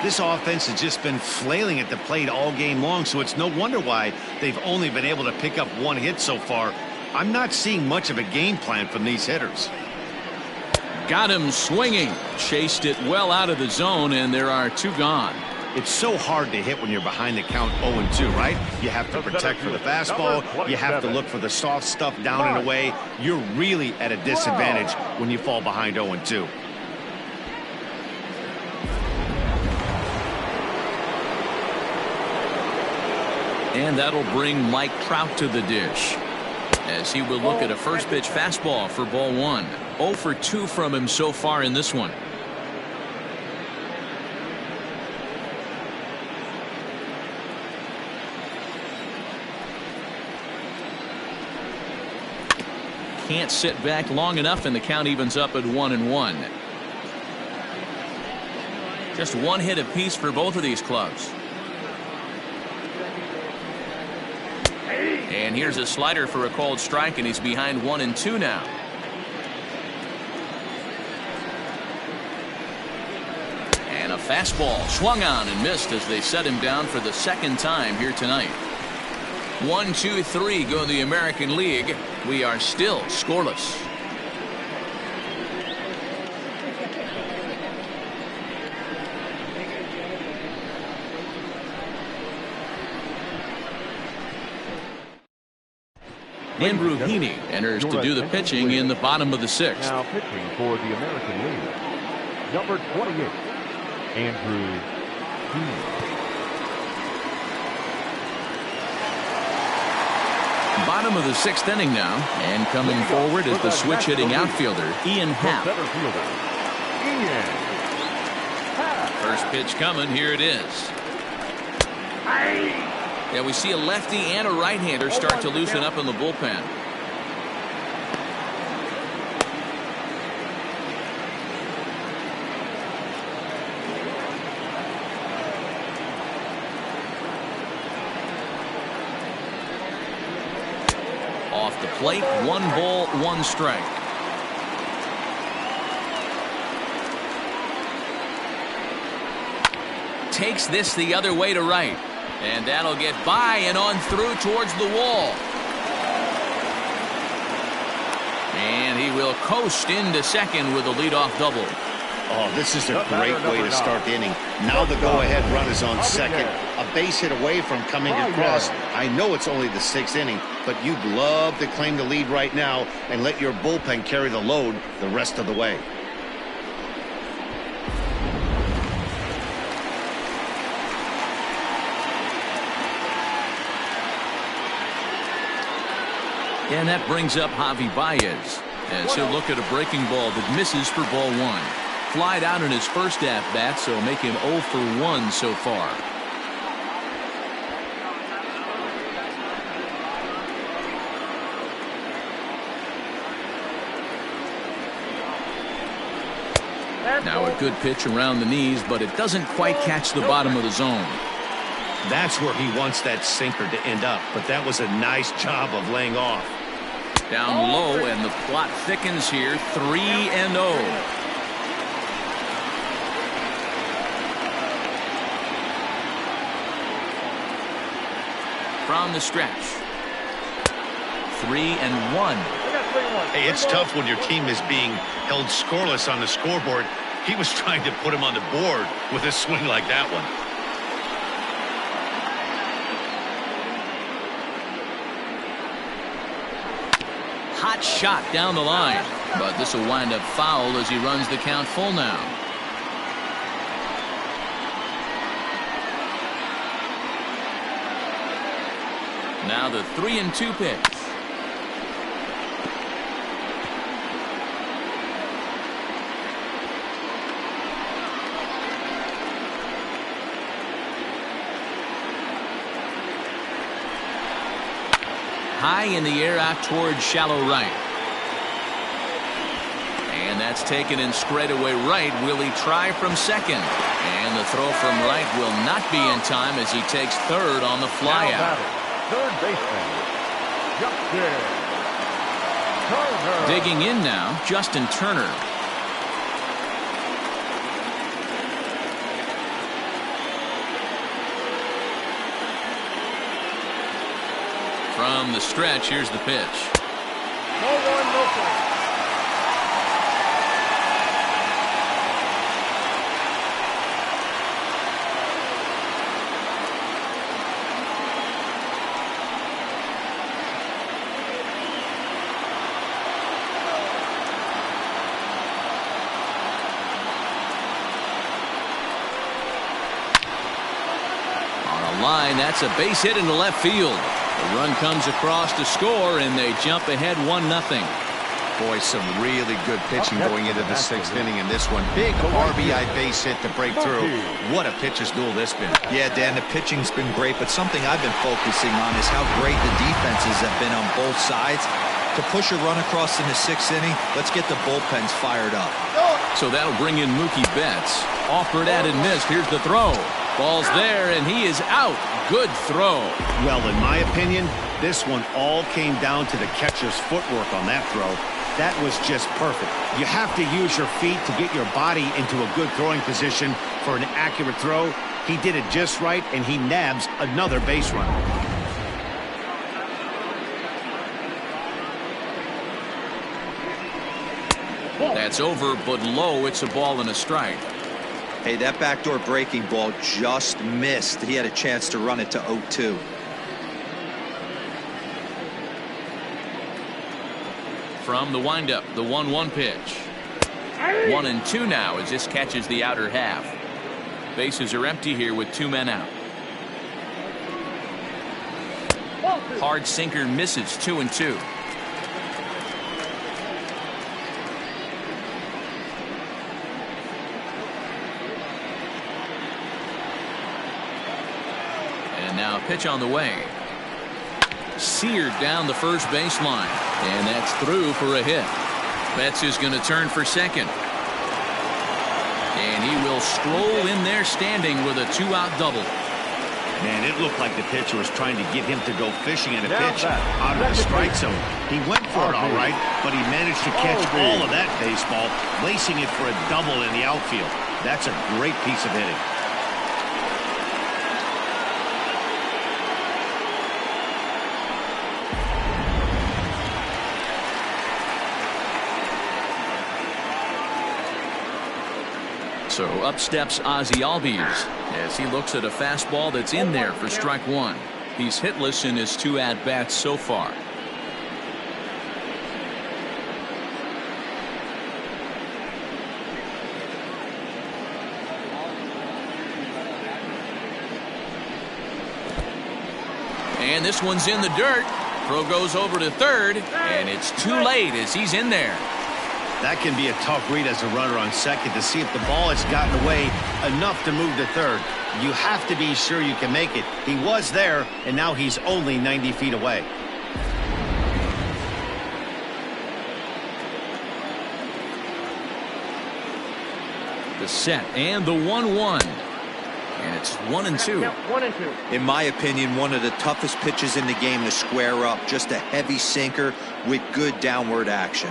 This offense has just been flailing at the plate all game long, so it's no wonder why they've only been able to pick up 1 hit so far. I'm not seeing much of a game plan from these hitters. Got him swinging. Chased it well out of the zone, and there are 2 gone. It's so hard to hit when you're behind the count 0-2, right? You have to protect for the fastball. You have to look for the soft stuff down and away. You're really at a disadvantage when you fall behind 0-2. And that'll bring Mike Trout to the dish, as he will look at a first pitch fastball for ball 1. 0 for 2 from him so far in this one. Can't sit back long enough, and the count evens up at 1-1. Just 1 hit apiece for both of these clubs. And here's a slider for a called strike, and he's behind 1-2 now. And a fastball swung on and missed as they set him down for the 2nd time here tonight. 1, 2, 3 go in the American League. We are still scoreless. Andrew Heaney enters to do the pitching in the bottom of the 6th. Now pitching for the American League, number 28, Andrew Heaney. Bottom of the 6th inning now, and coming forward is the switch-hitting outfielder, Ian Happ. First pitch coming, here it is. Yeah, we see a lefty and a right-hander start to loosen up in the bullpen. Off the plate, 1 ball, 1 strike. Takes this the other way to right. And that'll get by and on through towards the wall. And he will coast into second with a leadoff double. Oh, this is a great way to start the inning. Now the go-ahead run is on second. A base hit away from coming across. I know it's only the 6th inning, but you'd love to claim the lead right now and let your bullpen carry the load the rest of the way. And that brings up Javi Baez, as he'll look at a breaking ball that misses for ball 1. Flied out in his first at-bat, so make him 0 for 1 so far. Now a good pitch around the knees, but it doesn't quite catch the bottom of the zone. That's where he wants that sinker to end up, but that was a nice job of laying off. Down low, and the plot thickens here. 3-0. From the stretch. 3-1. Hey, it's tough when your team is being held scoreless on the scoreboard. He was trying to put him on the board with a swing like that one. hot shot down the line, but this will wind up foul as he runs the count full now. Now the 3-2 pitch. High in the air out towards shallow right. And that's taken in straightaway right. Will he try from second? And the throw from right will not be in time as he takes third on the fly out. Third baseman, Justin Turner. Digging in now, Justin Turner. From the stretch, here's the pitch. No one, no point. On a line, that's a base hit into left field. The run comes across to score, and they jump ahead 1-0. Boy, some really good pitching going into the 6th inning in this one. Big RBI base hit to break through. What a pitcher's duel this been. Yeah, Dan, the pitching's been great, but something I've been focusing on is how great the defenses have been on both sides. To push a run across in the 6th inning, let's get the bullpens fired up. So that'll bring in Mookie Betts. Offered at and missed. Here's the throw. Ball's there, and he is out. Good throw. Well, in my opinion, this one all came down to the catcher's footwork on that throw. That was just perfect. You have to use your feet to get your body into a good throwing position for an accurate throw. He did it just right, and he nabs another base runner. That's over, but low. It's a ball and a strike. Hey, that backdoor breaking ball just missed. He had a chance to run it to 0-2. From the windup, the 1-1 pitch. 1-2 now as this catches the outer half. Bases are empty here with 2 men out. Hard sinker misses. 2-2. Now a pitch on the way. Seared down the first baseline. And that's through for a hit. Betts is going to turn for second. And he will stroll in there standing with a 2-out double. Man, it looked like the pitcher was trying to get him to go fishing at a pitch out of the strike zone. He went for it all right, but he managed to catch all of that baseball, lacing it for a double in the outfield. That's a great piece of hitting. So up steps Ozzie Albies as he looks at a fastball that's in there for strike one. He's hitless in his 2 at-bats so far. And this one's in the dirt. Throw goes over to third, and it's too late as he's in there. That can be a tough read as a runner on second to see if the ball has gotten away enough to move to third. You have to be sure you can make it. He was there, and now he's only 90 feet away. The set and the 1-1. And it's 1-2. 1-2. In my opinion, one of the toughest pitches in the game to square up. Just a heavy sinker with good downward action.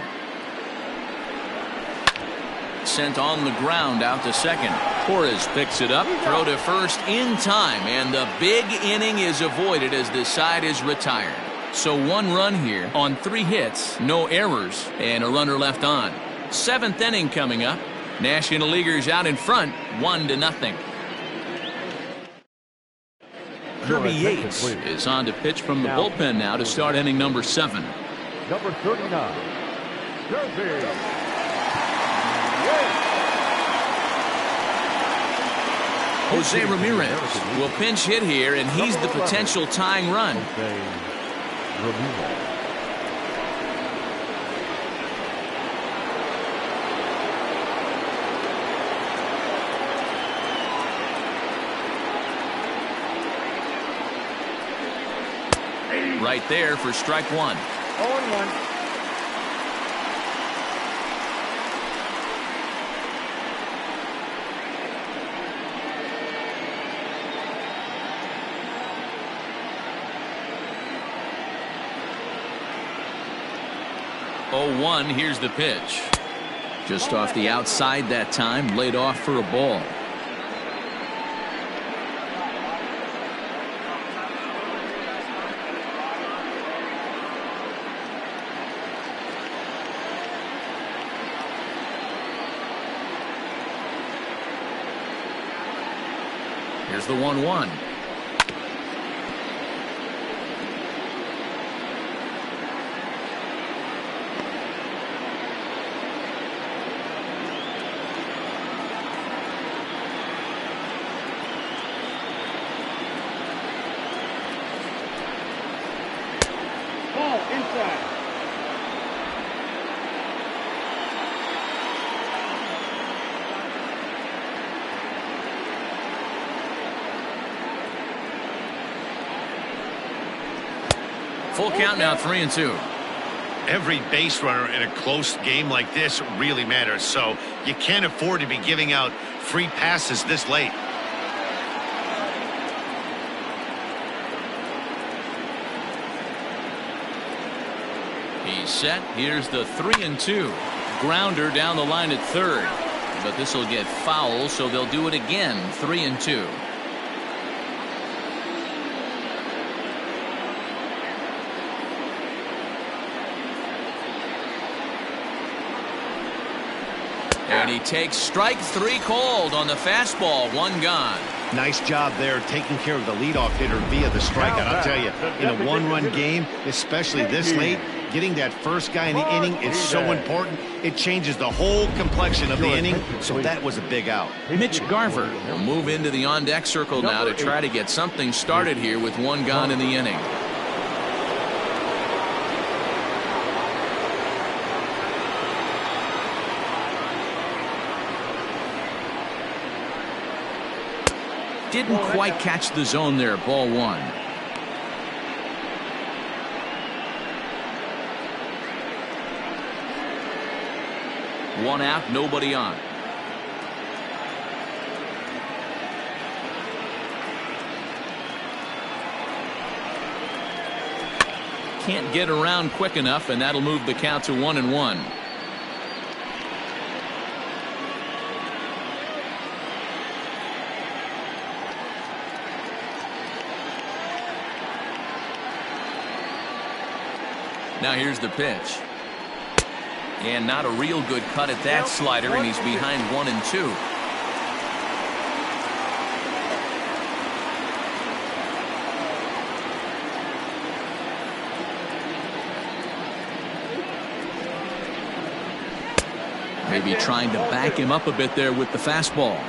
Sent on the ground out to second. Torres picks it up. Throw to first in time. And the big inning is avoided as the side is retired. So 1 run here on 3 hits, no errors, and a runner left on. 7th inning coming up. National Leaguers out in front, 1-0. Kirby Yates is on to pitch from the bullpen now to start inning number 7. Number 39, Jersey. Jose Ramirez will pinch hit here, and he's the potential tying run. Jose Ramirez. Right there for strike one. 0-1. Here's the pitch. Just off the outside that time, laid off for a ball. Here's the 1-1. Ball inside. Full count now, 3-2. Every base runner in a close game like this really matters, so you can't afford to be giving out free passes this late. He's set. Here's the 3-2. Grounder down the line at third, but this will get foul, so they'll do it again. 3-2. And he takes strike three called on the fastball. One gone. Nice job there taking care of the leadoff hitter via the strikeout. I'll tell you, in a one-run game, especially this late, getting that first guy in the inning is so important. It changes the whole complexion of the inning, so that was a big out. Mitch Garver will move into the on-deck circle now to try to get something started here with one gone in the inning. Didn't quite catch the zone there. Ball one. One out, nobody on. Can't get around quick enough, and that'll move the count to 1-1. Now here's the pitch. And not a real good cut at that slider, and he's behind 1-2. Maybe trying to back him up a bit there with the fastball.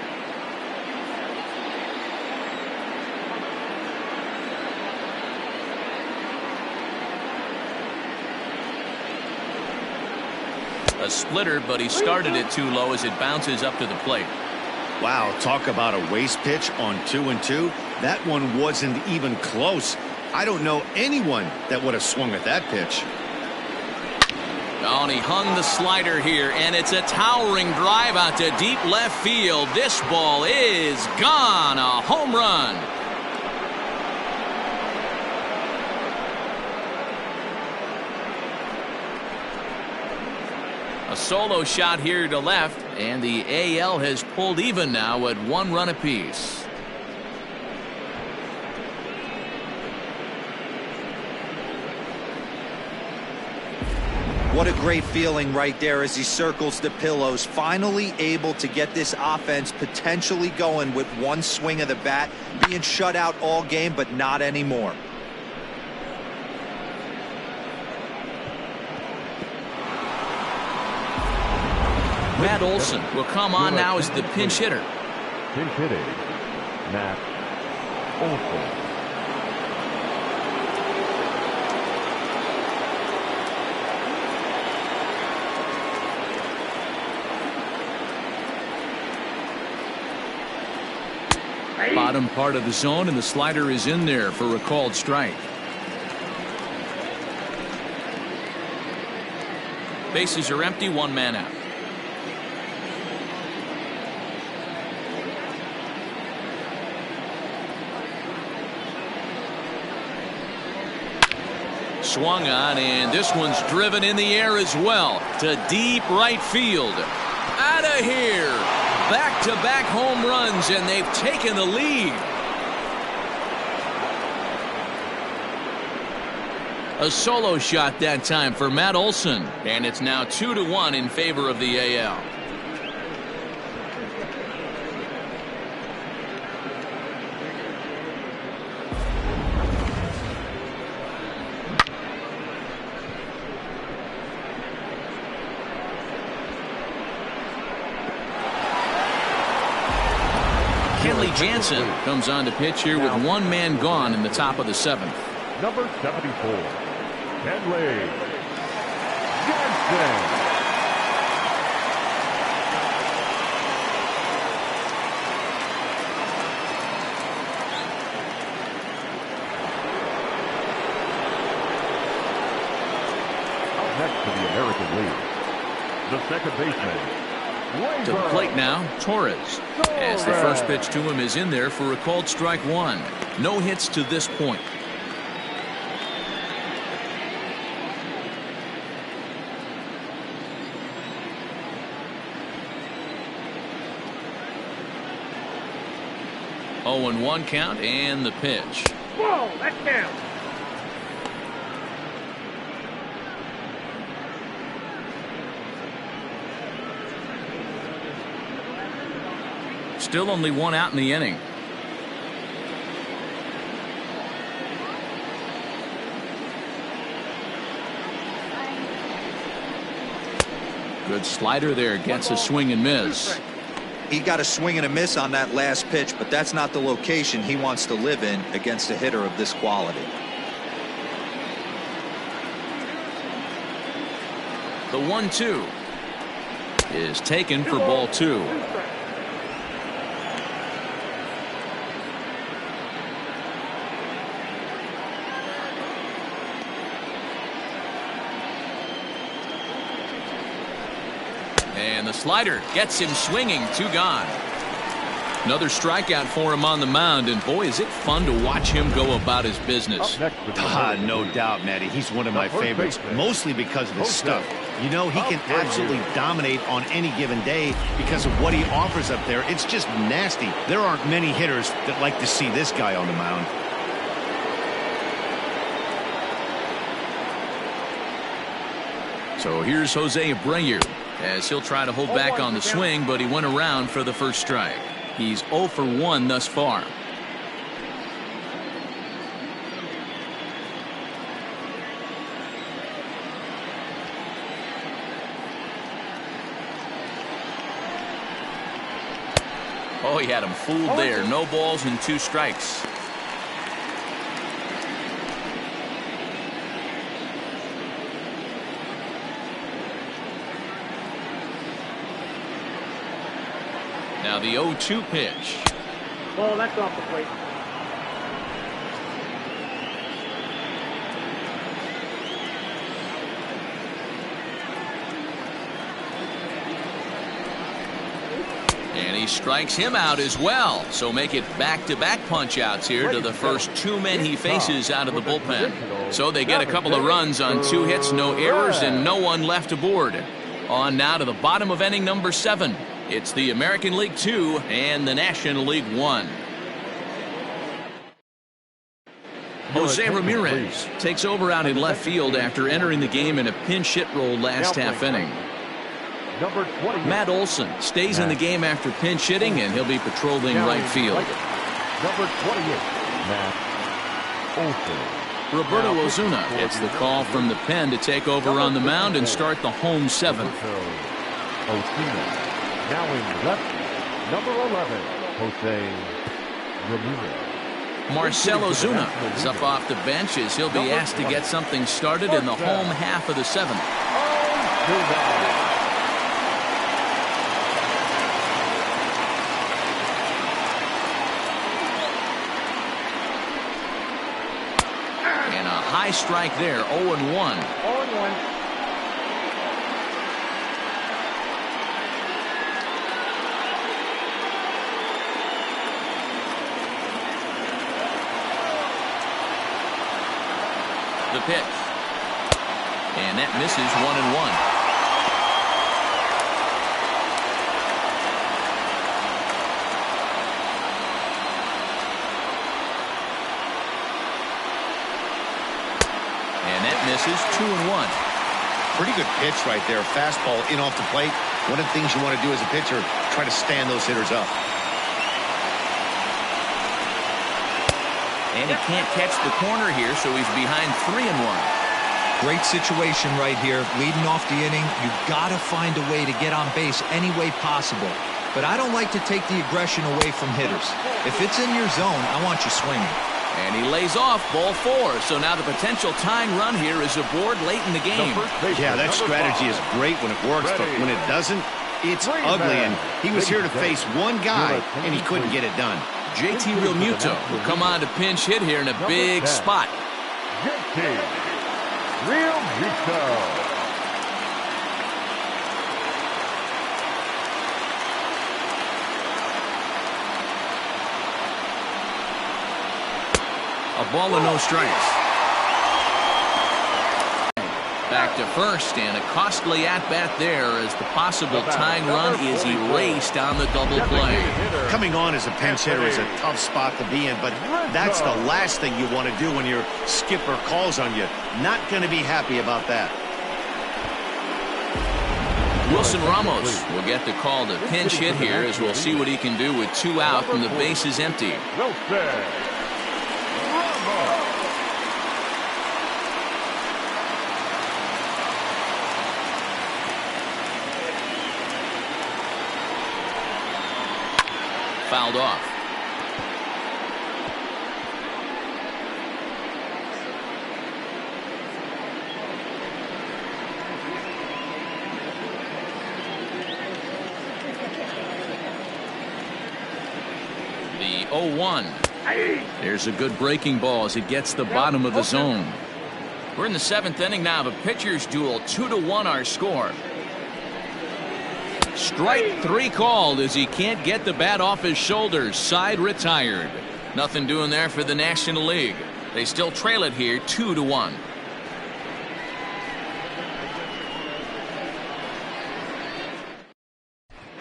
A splitter, but he started it too low as it bounces up to the plate. Wow, talk about a waste pitch on 2-2. That one wasn't even close. I don't know anyone that would have swung at that pitch. Oh, and he hung the slider here, and it's a towering drive out to deep left field. This ball is gone. A home run. A solo shot here to left, and the AL has pulled even now at 1 run apiece. What a great feeling right there as he circles the pillows, finally able to get this offense potentially going with one swing of the bat, being shut out all game, but not anymore. Matt Olson will come on now as the pinch hitter. Pinch hitting, Matt Olson. Bottom part of the zone, and the slider is in there for a called strike. Bases are empty, one man out. Swung on, and this one's driven in the air as well to deep right field. Out of here. Back-to-back home runs, and they've taken the lead. A solo shot that time for Matt Olson, and it's now 2-1 in favor of the AL. Jansen comes on to pitch here with one man gone in the top of the seventh. Number 74, Kenley Jansen. Up next to the American League, the second baseman. To the plate now, Torres. As the first pitch to him is in there for a called strike one. No hits to this point. Oh, and 1 count, and the pitch. Whoa, that's down. Still only 1 out in the inning. Good slider there, gets a swing and miss. He got a swing and a miss on that last pitch, but that's not the location he wants to live in against a hitter of this quality. The 1-2 is taken for ball 2. And the slider gets him swinging. 2 gone. Another strikeout for him on the mound, and boy, is it fun to watch him go about his business. No doubt, Matty. He's one of my favorites, mostly because of his stuff. You know, he can absolutely dominate on any given day because of what he offers up there. It's just nasty. There aren't many hitters that like to see this guy on the mound. So here's Jose Abreu, as he'll try to hold back on the swing, but he went around for the first strike. He's 0 for 1 thus far. Oh, he had him fooled there. No balls and 2 strikes. Now the 0-2 pitch. Ball, that's off the plate. And he strikes him out as well. So make it back-to-back punch-outs here to the first 2 men he faces out of the bullpen. So they get a couple of runs on 2 hits, no errors, and no one left aboard. On now to the bottom of inning number 7. It's the American League 2 and the National League 1. Jose Ramirez takes over out in left field after entering the game in a pinch hit role last half inning. Matt Olson stays in the game after pinch hitting, and he'll be patrolling right field. Number 28, Matt Olson. Roberto Ozuna gets the call from the pen to take over on the mound and start the home 7th. Osuna. Now in left, number 11, Jose Ramirez. Marcell Ozuna is up off the bench as he'll be asked to get something started in the home half of the seventh. And a high strike there, 0-1. 0-1. The pitch. And that misses 1-1. And that misses 2-1. Pretty good pitch right there. Fastball in off the plate. One of the things you want to do as a pitcher, try to stand those hitters up. And he can't catch the corner here, so he's behind 3-1. Great situation right here. Leading off the inning, you got to find a way to get on base any way possible. But I don't like to take the aggression away from hitters. If it's in your zone, I want you swinging. And he lays off ball 4. So now the potential tying run here is aboard late in the game. Yeah, that strategy is great when it works, but when it doesn't, it's ugly. And he was here to face one guy, and he couldn't get it done. JT Realmuto will come on to pinch hit here in a big spot. JT Realmuto. A ball and no strikes. Back to first, and a costly at-bat there as the possible tying run is erased on the double play. Coming on as a pinch hitter is a tough spot to be in, but that's the last thing you want to do when your skipper calls on you. Not going to be happy about that. Wilson Ramos will get the call to pinch hit here as we'll see what he can do with 2 out and the base is empty. Fouled off. The 0-1. There's a good breaking ball as it gets the bottom of the zone. We're in the 7th inning now. The pitcher's duel, 2-1 our score. Strike 3 called as he can't get the bat off his shoulders. Side retired. Nothing doing there for the National League. They still trail it here 2-1.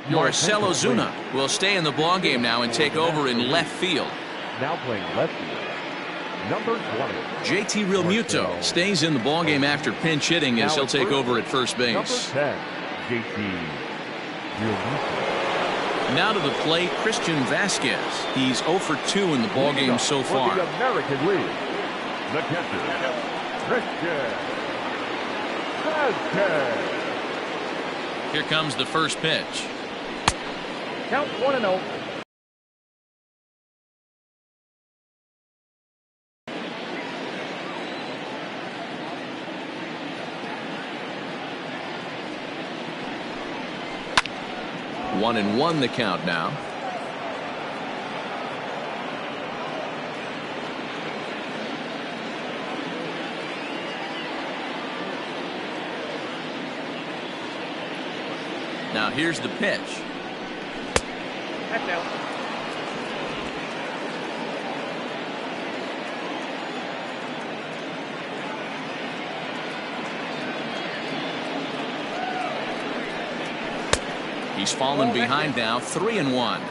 Marcell Ozuna will stay in the ballgame now and take over in left field. Now playing left field, number 20. JT Realmuto stays in the ballgame after pinch hitting as he'll take over at first base. Number 10, JT Realmuto. Now to the plate, Christian Vasquez. He's 0 for 2 in the ballgame so far. For the American League, the catcher, Christian Vasquez. Here comes the first pitch. Count 1-0. One and one the count now. Now here's the pitch. That's out. He's fallen behind now, 3-1.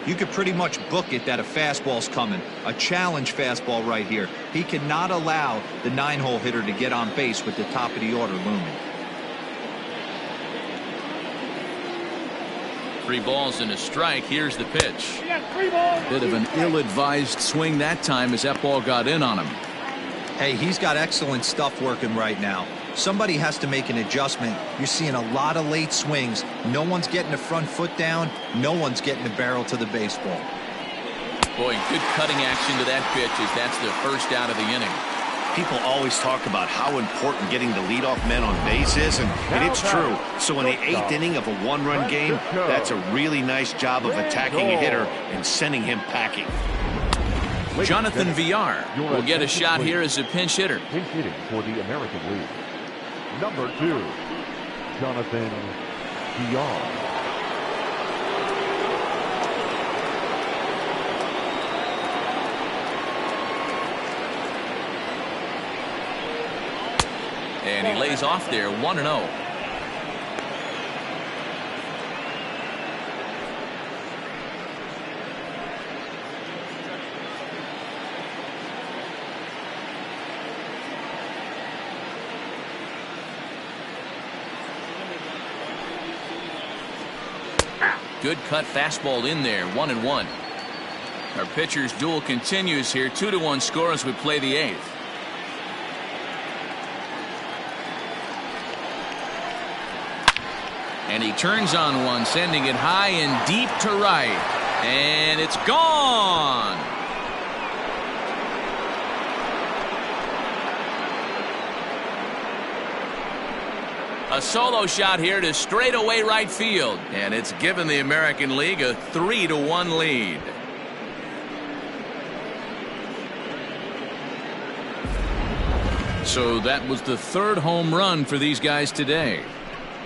You could pretty much book it that a fastball's coming. A challenge fastball right here. He cannot allow the 9-hole hitter to get on base with the top of the order looming. 3 balls and a strike. Here's the pitch. We got 3 balls. Bit of an ill-advised swing that time as that ball got in on him. Hey, he's got excellent stuff working right now. Somebody has to make an adjustment. You're seeing a lot of late swings. No one's getting the front foot down. No one's getting the barrel to the baseball. Boy, good cutting action to that pitch as that's the first out of the inning. People always talk about how important getting the leadoff man on base is, and it's true. So in the 8th inning of a one-run game, that's a really nice job of attacking a hitter and sending him packing. Jonathan Villar will get a shot here as a pinch hitter. Pinch hitting for the American League. Number 2, Jonathan Villar. And he lays off there, 1-0. Good cut fastball in there, 1-1. Our pitcher's duel continues here, 2-1 score as we play the 8th. And he turns on one, sending it high and deep to right. And it's gone. A solo shot here to straightaway right field. And it's given the American League a 3-1 lead. So that was the 3rd home run for these guys today.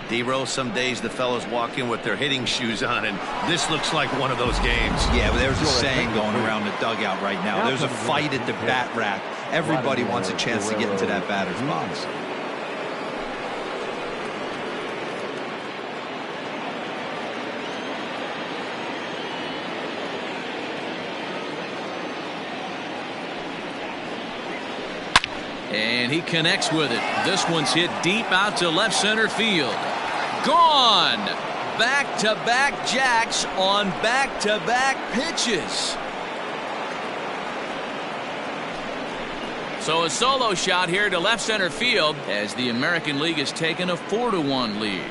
D-Roll, some days the fellas walk in with their hitting shoes on, and this looks like one of those games. Yeah, but there's a saying going around the dugout right now. There's a fight at the bat rack. Everybody wants a chance to get into that batter's box. And he connects with it. This one's hit deep out to left center field. Gone! Back-to-back jacks on back-to-back pitches. So a solo shot here to left center field as the American League has taken a 4-1 lead.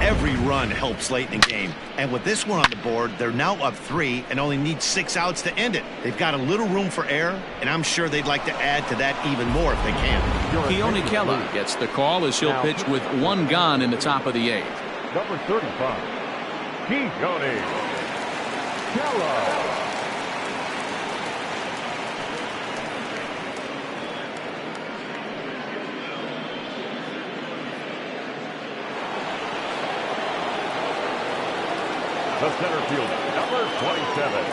Every run helps late in the game. And with this one on the board, they're now up 3 and only need 6 outs to end it. They've got a little room for error, and I'm sure they'd like to add to that even more if they can. Keone Kela gets the call as he'll pitch with 1 gone in the top of the 8th. Number 35, Keone Kela. The center fielder, number 27,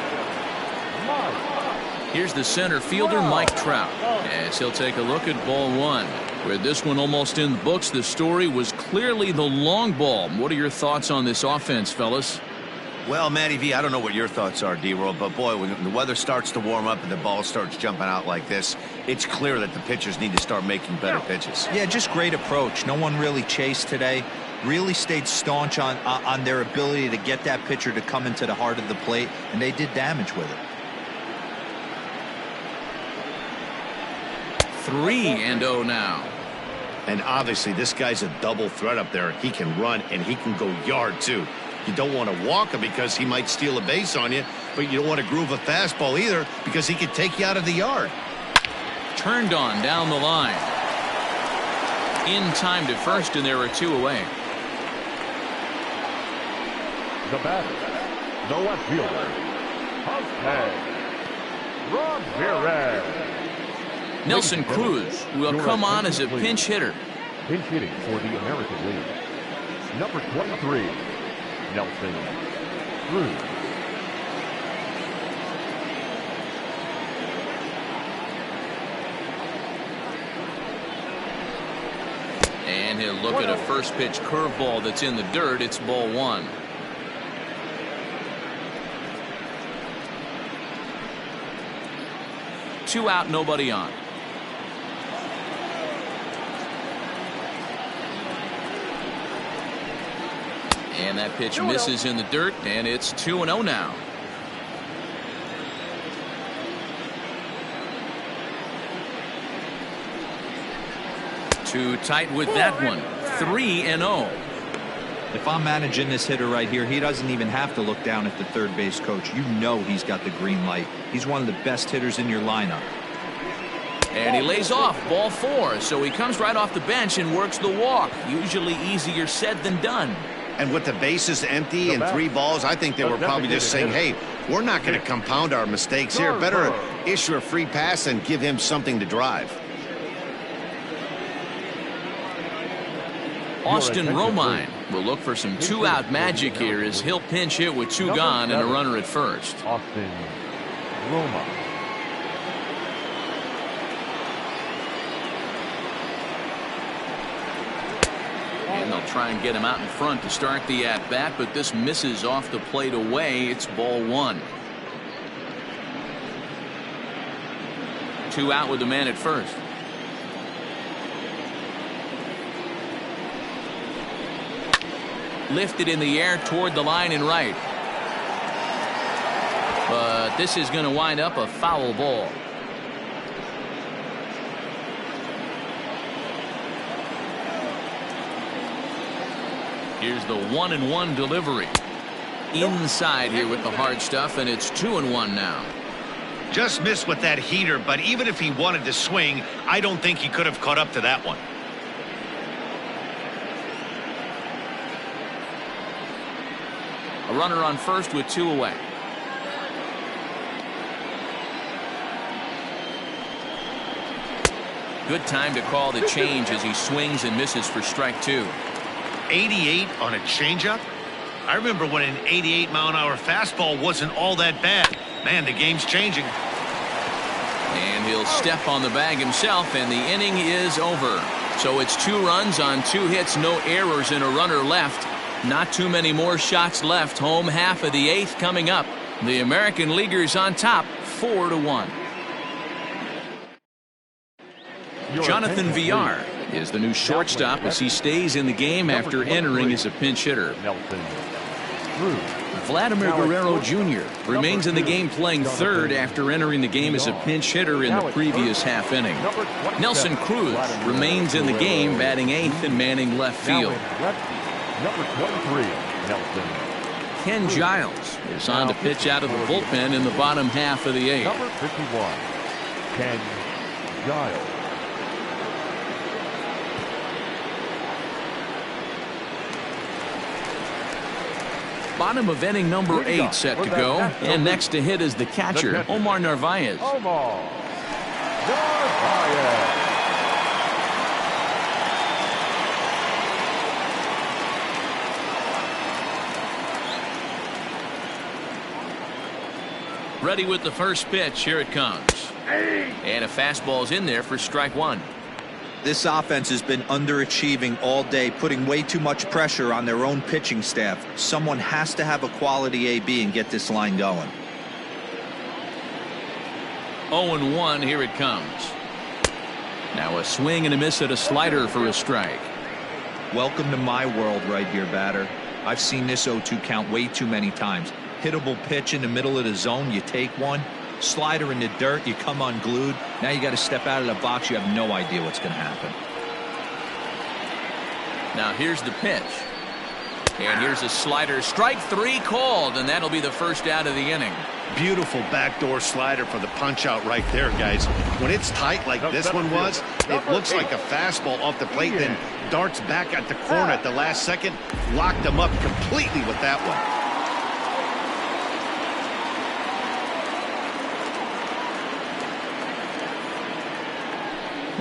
Mike. Here's the center fielder, Mike Trout, as he'll take a look at ball 1. With this one almost in the books, the story was clearly the long ball. What are your thoughts on this offense, fellas? Well, Matty V, I don't know what your thoughts are, D-Roll, but boy, when the weather starts to warm up and the ball starts jumping out like this, it's clear that the pitchers need to start making better pitches. Yeah, just great approach. No one really chased today. Really stayed staunch on their ability to get that pitcher to come into the heart of the plate, and they did damage with it. 3-0 now. And obviously, this guy's a double threat up there. He can run and he can go yard, too. You don't want to walk him because he might steal a base on you, but you don't want to groove a fastball either because he could take you out of the yard. Turned on down the line. In time to first, and there are 2 away. The batter, the left fielder, Ramirez. Nelson Cruz will come on as a pinch hitter. Pinch hitting for the American League. Number 23, Nelson Cruz. And he'll look at a first pitch curveball that's in the dirt. It's ball 1. Two out, nobody on. And that pitch misses in the dirt, and it's 2-0 now. Too tight with that one. 3-0. If I'm managing this hitter right here, he doesn't even have to look down at the third base coach. You know he's got the green light. He's one of the best hitters in your lineup. And he lays off, ball 4. So he comes right off the bench and works the walk. Usually easier said than done. And with the bases empty and 3 balls, I think they were probably just saying, hey, we're not going to compound our mistakes here. Better issue a free pass and give him something to drive. Austin Romine will look for some 2-out magic here as he'll pinch hit with 2 gone and a runner at first. Austin Romine. And they'll try and get him out in front to start the at-bat, but this misses off the plate away. It's ball 1. 2 out with the man at first. Lifted in the air toward the line and right. But this is going to wind up a foul ball. Here's the 1-1 delivery. Inside here with the hard stuff, and it's 2-1 now. Just missed with that heater, but even if he wanted to swing, I don't think he could have caught up to that one. A runner on first with 2 away. Good time to call the change as he swings and misses for strike 2. 88 on a changeup? I remember when an 88-mile-an-hour fastball wasn't all that bad. Man, the game's changing. And he'll step on the bag himself, and the inning is over. So it's 2 runs on 2 hits, no errors, and a runner left. Not too many more shots left. Home half of the 8th coming up. The American Leaguers on top, 4-1. Jonathan Villar is the new shortstop as he stays in the game after entering as a pinch hitter. Vladimir Guerrero Jr. remains in the game playing third after entering the game as a pinch hitter in the previous half inning. Nelson Cruz remains in the game batting 8th and manning left field. Number 23, Nelson. Ken Giles is on to pitch out of the bullpen in the bottom half of the 8th. Number 51, Ken Giles. Bottom of inning number 8 set to go, and next to hit is the catcher, Omar Narvaez. Omar Narvaez. Ready with the first pitch. Here it comes. And a fastball's in there for strike 1. This offense has been underachieving all day, putting way too much pressure on their own pitching staff. Someone has to have a quality AB and get this line going. 0-1. Here it comes. Now a swing and a miss at a slider for a strike. Welcome to my world right here, batter. I've seen this 0-2 count way too many times. Hittable pitch in the middle of the zone, you take one. Slider in the dirt, you come unglued. Now you got to step out of the box. You have no idea what's going to happen. Now here's the pitch. And here's a slider. Strike 3 called, and that'll be the first out of the inning. Beautiful backdoor slider for the punch out right there, guys. When it's tight like this one was, it looks like a fastball off the plate, then darts back at the corner at the last second. Locked them up completely with that one.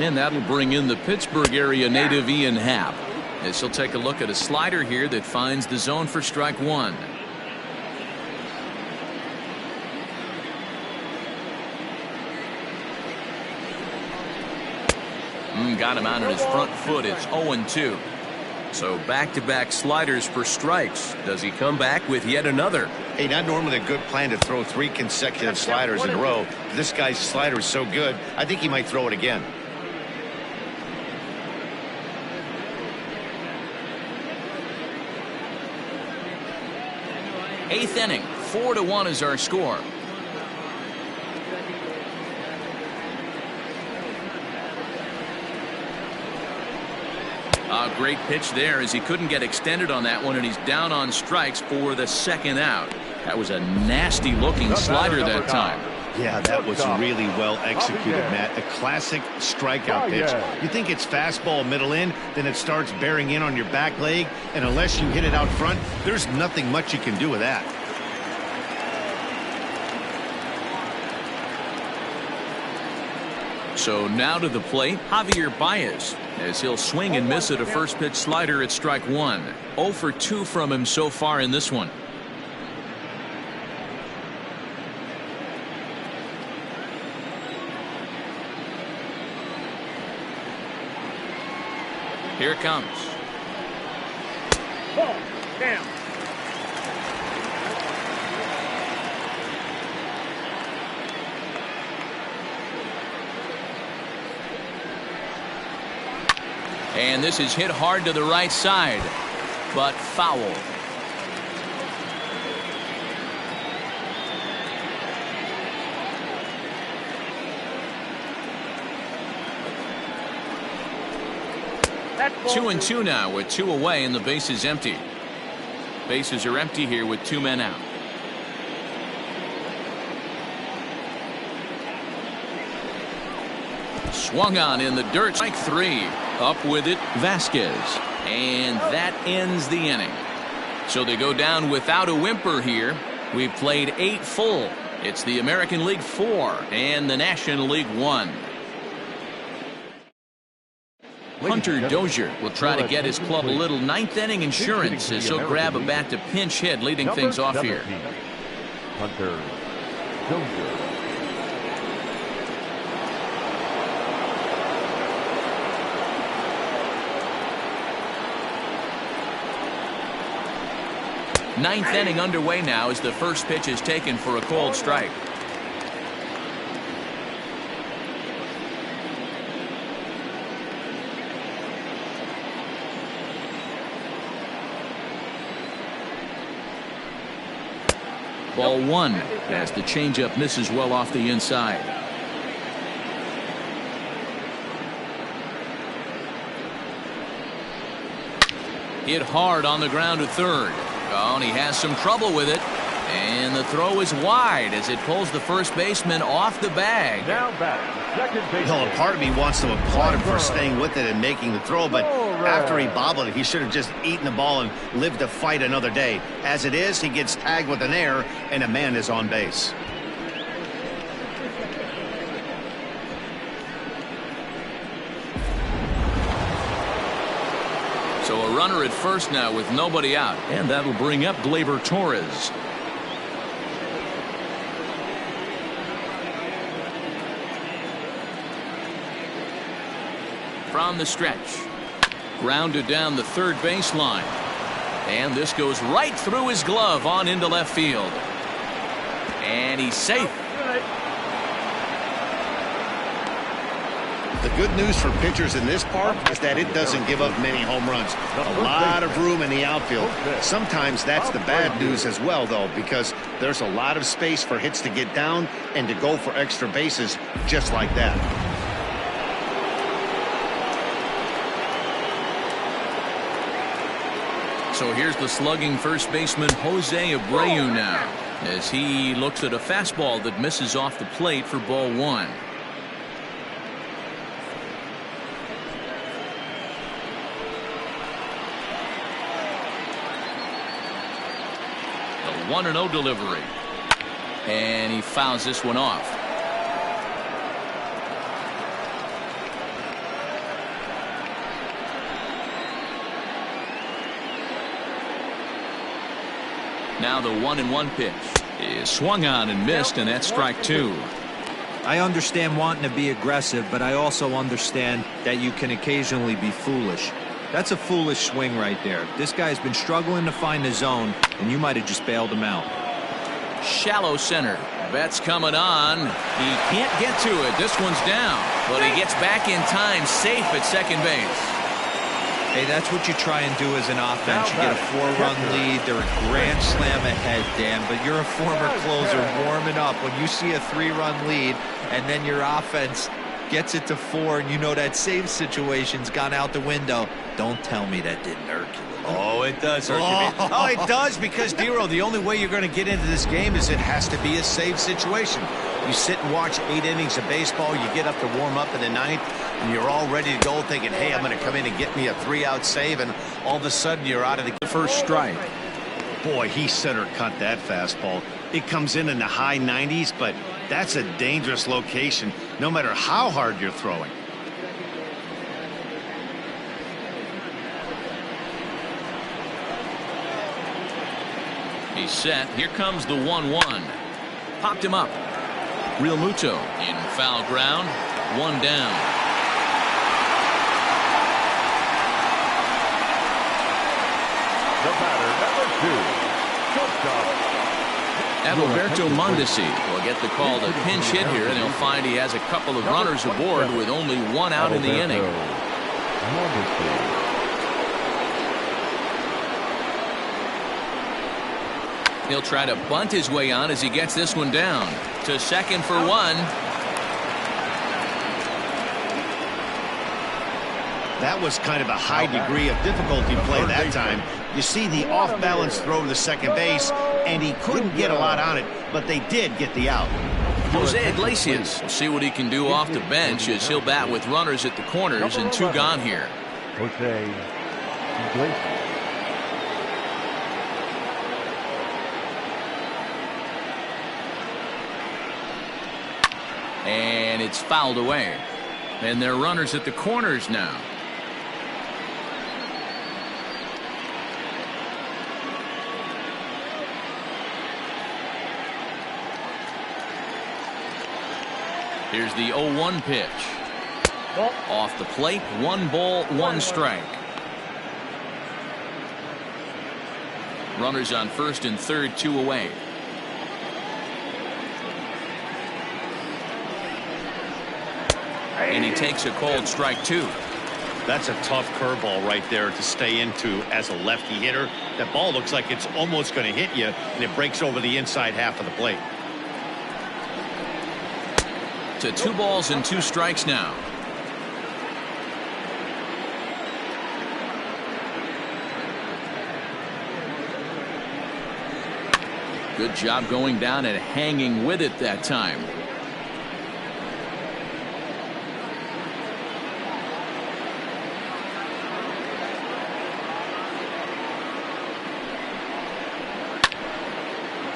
And that'll bring in the Pittsburgh area native Ian Happ, as he'll take a look at a slider here that finds the zone for strike 1. Got him out on his front foot. It's 0-2. So back-to-back sliders for strikes. Does he come back with yet another? Hey, not normally a good plan to throw 3 consecutive sliders in a row. This guy's slider is so good, I think he might throw it again. Eighth inning, 4-1 is our score. A great pitch there as he couldn't get extended on that one, and he's down on strikes for the second out. That was a nasty looking slider that time. Yeah, that was really well executed, Matt. A classic strikeout pitch. You think it's fastball middle in, then it starts bearing in on your back leg, and unless you hit it out front, there's nothing much you can do with that. So now to the plate, Javier Baez, as he'll swing and miss at a first pitch slider at strike one. 0 for 2 from him so far in this one. Here it comes. Ball. Down. And this is hit hard to the right side, but foul. That's 2-2 now with 2 away and the base is empty. Bases are empty here with 2 men out. Swung on in the dirt. Strike 3. Up with it, Vasquez. And that ends the inning. So they go down without a whimper here. We've played 8 full. It's the American League 4 and the National League 1. Hunter Dozier will try to get his club a little ninth inning insurance as he'll grab a bat to pinch hit, leading things off here. Hunter Dozier. Ninth inning underway now as the first pitch is taken for a cold strike. Ball 1 as the changeup misses well off the inside. Hit hard on the ground to third. Oh, and he has some trouble with it. And the throw is wide as it pulls the first baseman off the bag. Now back, second base. You know, a part of me wants to applaud him for staying with it and making the throw, but after he bobbled it, he should have just eaten the ball and lived to fight another day. As it is, he gets tagged with an error, and a man is on base. So a runner at first now with nobody out, and that'll bring up Gleyber Torres. From the stretch, grounded down the third baseline, and this goes right through his glove on into left field, and he's safe. The good news for pitchers in this park is that it doesn't give up many home runs. A lot of room in the outfield. Sometimes that's the bad news as well, though, because there's a lot of space for hits to get down and to go for extra bases just like that. So here's the slugging first baseman Jose Abreu now as he looks at a fastball that misses off the plate for ball 1. The 1-0 delivery, and he fouls this one off. Now the 1-1 pitch is swung on and missed, and that's strike 2. I understand wanting to be aggressive, but I also understand that you can occasionally be foolish. That's a foolish swing right there. This guy's been struggling to find the zone, and you might have just bailed him out. Shallow center. Betts coming on. He can't get to it. This one's down, but he gets back in time, safe at second base. Hey, that's what you try and do as an offense. You get a 4-run lead. They're a grand slam ahead, Dan, but you're a former closer warming up. When you see a 3-run lead and then your offense Gets it to 4, and you know that save situation's gone out the window. Don't tell me that didn't hurt you. Oh, it does hurt you. Oh, it does, because, Dero, the only way you're going to get into this game is it has to be a save situation. You sit and watch 8 innings of baseball, you get up to warm up in the 9th, and you're all ready to go thinking, hey, I'm going to come in and get me a 3-out save, and all of a sudden you're out of the first strike. Boy, he center cut that fastball. It comes in the high 90s, but that's a dangerous location, no matter how hard you're throwing. He's set. Here comes the 1-1. Popped him up. Real Muto in foul ground. 1 down. The batter, number 2, shortstop. Adalberto Mondesi will get the call to pinch hit here, and he'll find he has a couple of runners aboard with only 1 out in the inning. He'll try to bunt his way on as he gets this one down to second for 1. That was kind of a high degree of difficulty play that time. You see the off-balance throw to second base, and he couldn't get a lot on it, but they did get the out. Jose Iglesias will see what he can do off the bench as he'll bat with runners at the corners and 2 gone here. Jose Iglesias. And it's fouled away. And they're runners at the corners now. Here's the 0-1 pitch. Off the plate, 1 ball, 1 strike. Runners on first and third, 2 away. And he takes a called strike 2. That's a tough curveball right there to stay into as a lefty hitter. That ball looks like it's almost going to hit you, and it breaks over the inside half of the plate. To 2 balls and 2 strikes now. Good job going down and hanging with it that time.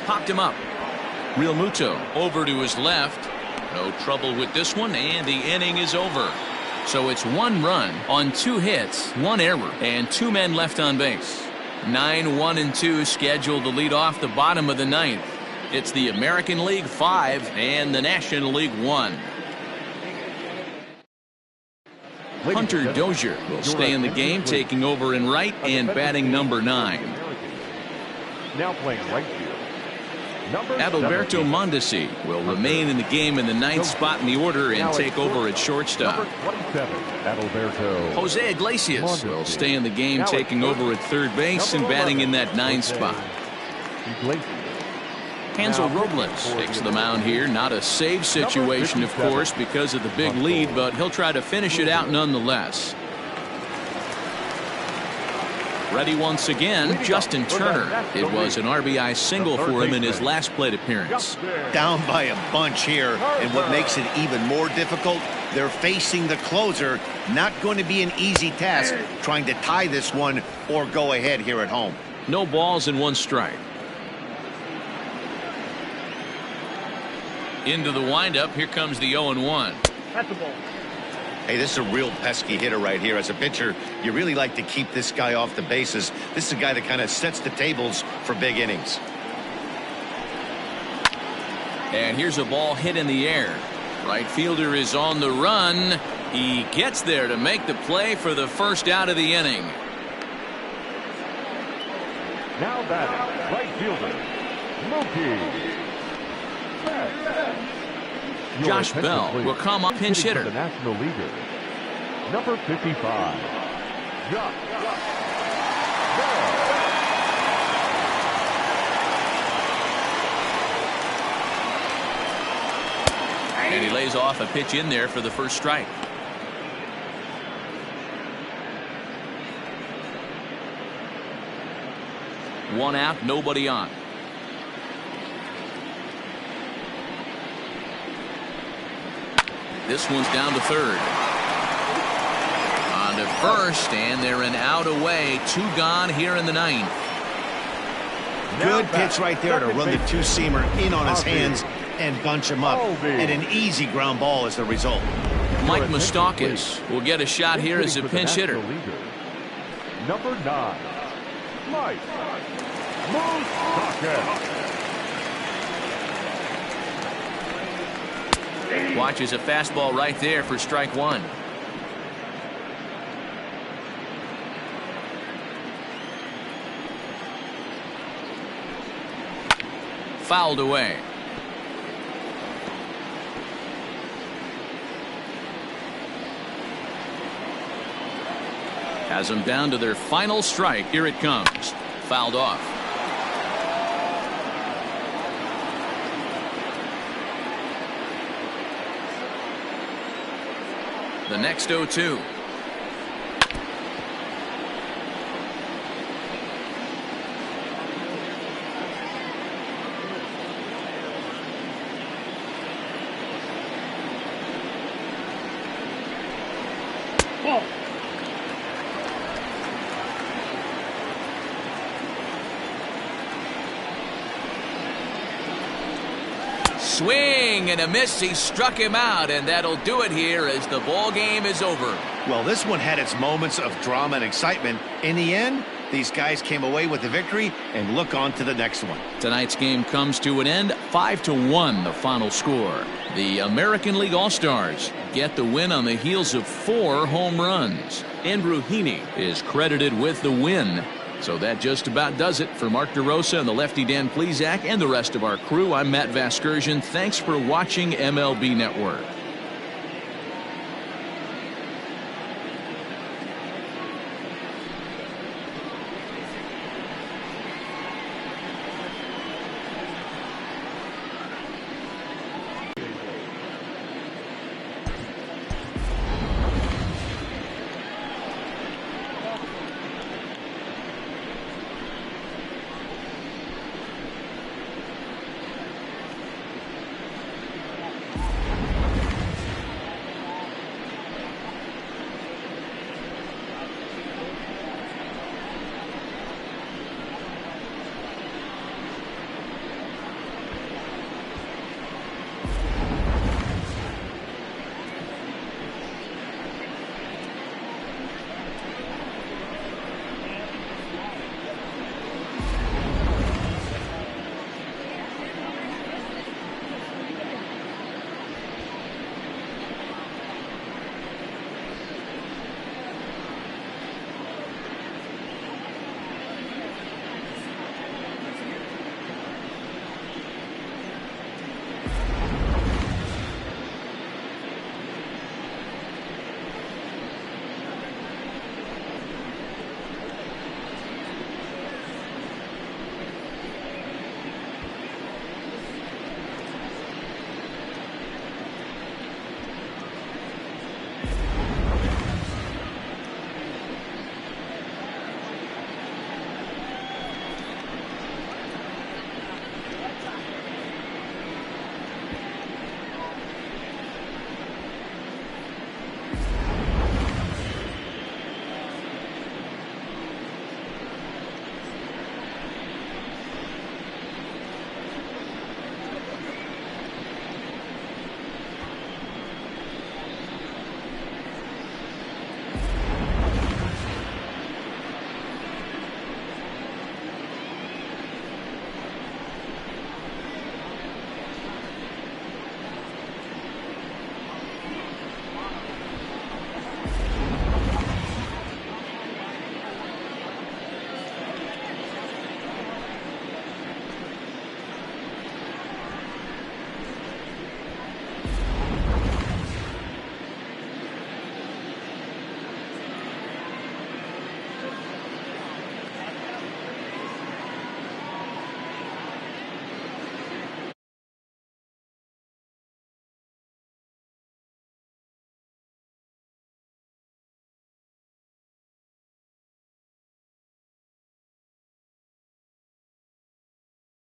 Popped him up. Real Muto over to his left. No trouble with this one, and the inning is over. So it's 1 run on 2 hits, 1 error, and 2 men left on base. 9-1-2 scheduled to lead off the bottom of the 9th. It's the American League 5 and the National League 1. Hunter Dozier will stay in the game, taking over in right and batting number 9. Now playing right field. Adalberto Mondesi will remain in the game in the 9th spot in the order and take over at shortstop. Jose Iglesias will stay in the game, taking over at third base and batting in that 9th spot. Hansel Robles takes the mound here. Not a save situation, of course, because of the big lead, but he'll try to finish it out nonetheless. Ready once again, Justin Turner. It was an RBI single for him in his last plate appearance. Down by a bunch here, and what makes it even more difficult, they're facing the closer. Not going to be an easy task trying to tie this one or go ahead here at home. No balls and 1 strike. Into the windup, here comes the 0-1. That's the ball. Hey, this is a real pesky hitter right here. As a pitcher, you really like to keep this guy off the bases. This is a guy that kind of sets the tables for big innings. And here's a ball hit in the air. Right fielder is on the run. He gets there to make the play for the first out of the inning. Now batting, right fielder, Mookie. Josh Bell will come up pinch hitter. The National Leaguer, number 55, Josh Bell. And he lays lays off a pitch in there for the first strike. One out, nobody on. This one's down to third. On to first, and they're an out away. 2 gone here in the 9th. Good pitch right there to run the two-seamer in on his hands and bunch him up. And an easy ground ball is the result. Mike Moustakas will get a shot here as a pinch hitter. Number 9, Mike Moustakas. Watches a fastball right there for strike 1. Fouled away. Has them down to their final strike. Here it comes. Fouled off. The next 0-2. Swing and a miss. He struck him out, and that'll do it here as the ball game is over. Well, this one had its moments of drama and excitement. In the end, these guys came away with the victory and look on to the next one. Tonight's game comes to an end. 5-1 the final score. The American League All-Stars get the win on the heels of 4 home runs. Andrew Heaney is credited with the win. So that just about does it. For Mark DeRosa and the lefty Dan Plesac and the rest of our crew, I'm Matt Vasgersian. Thanks for watching MLB Network.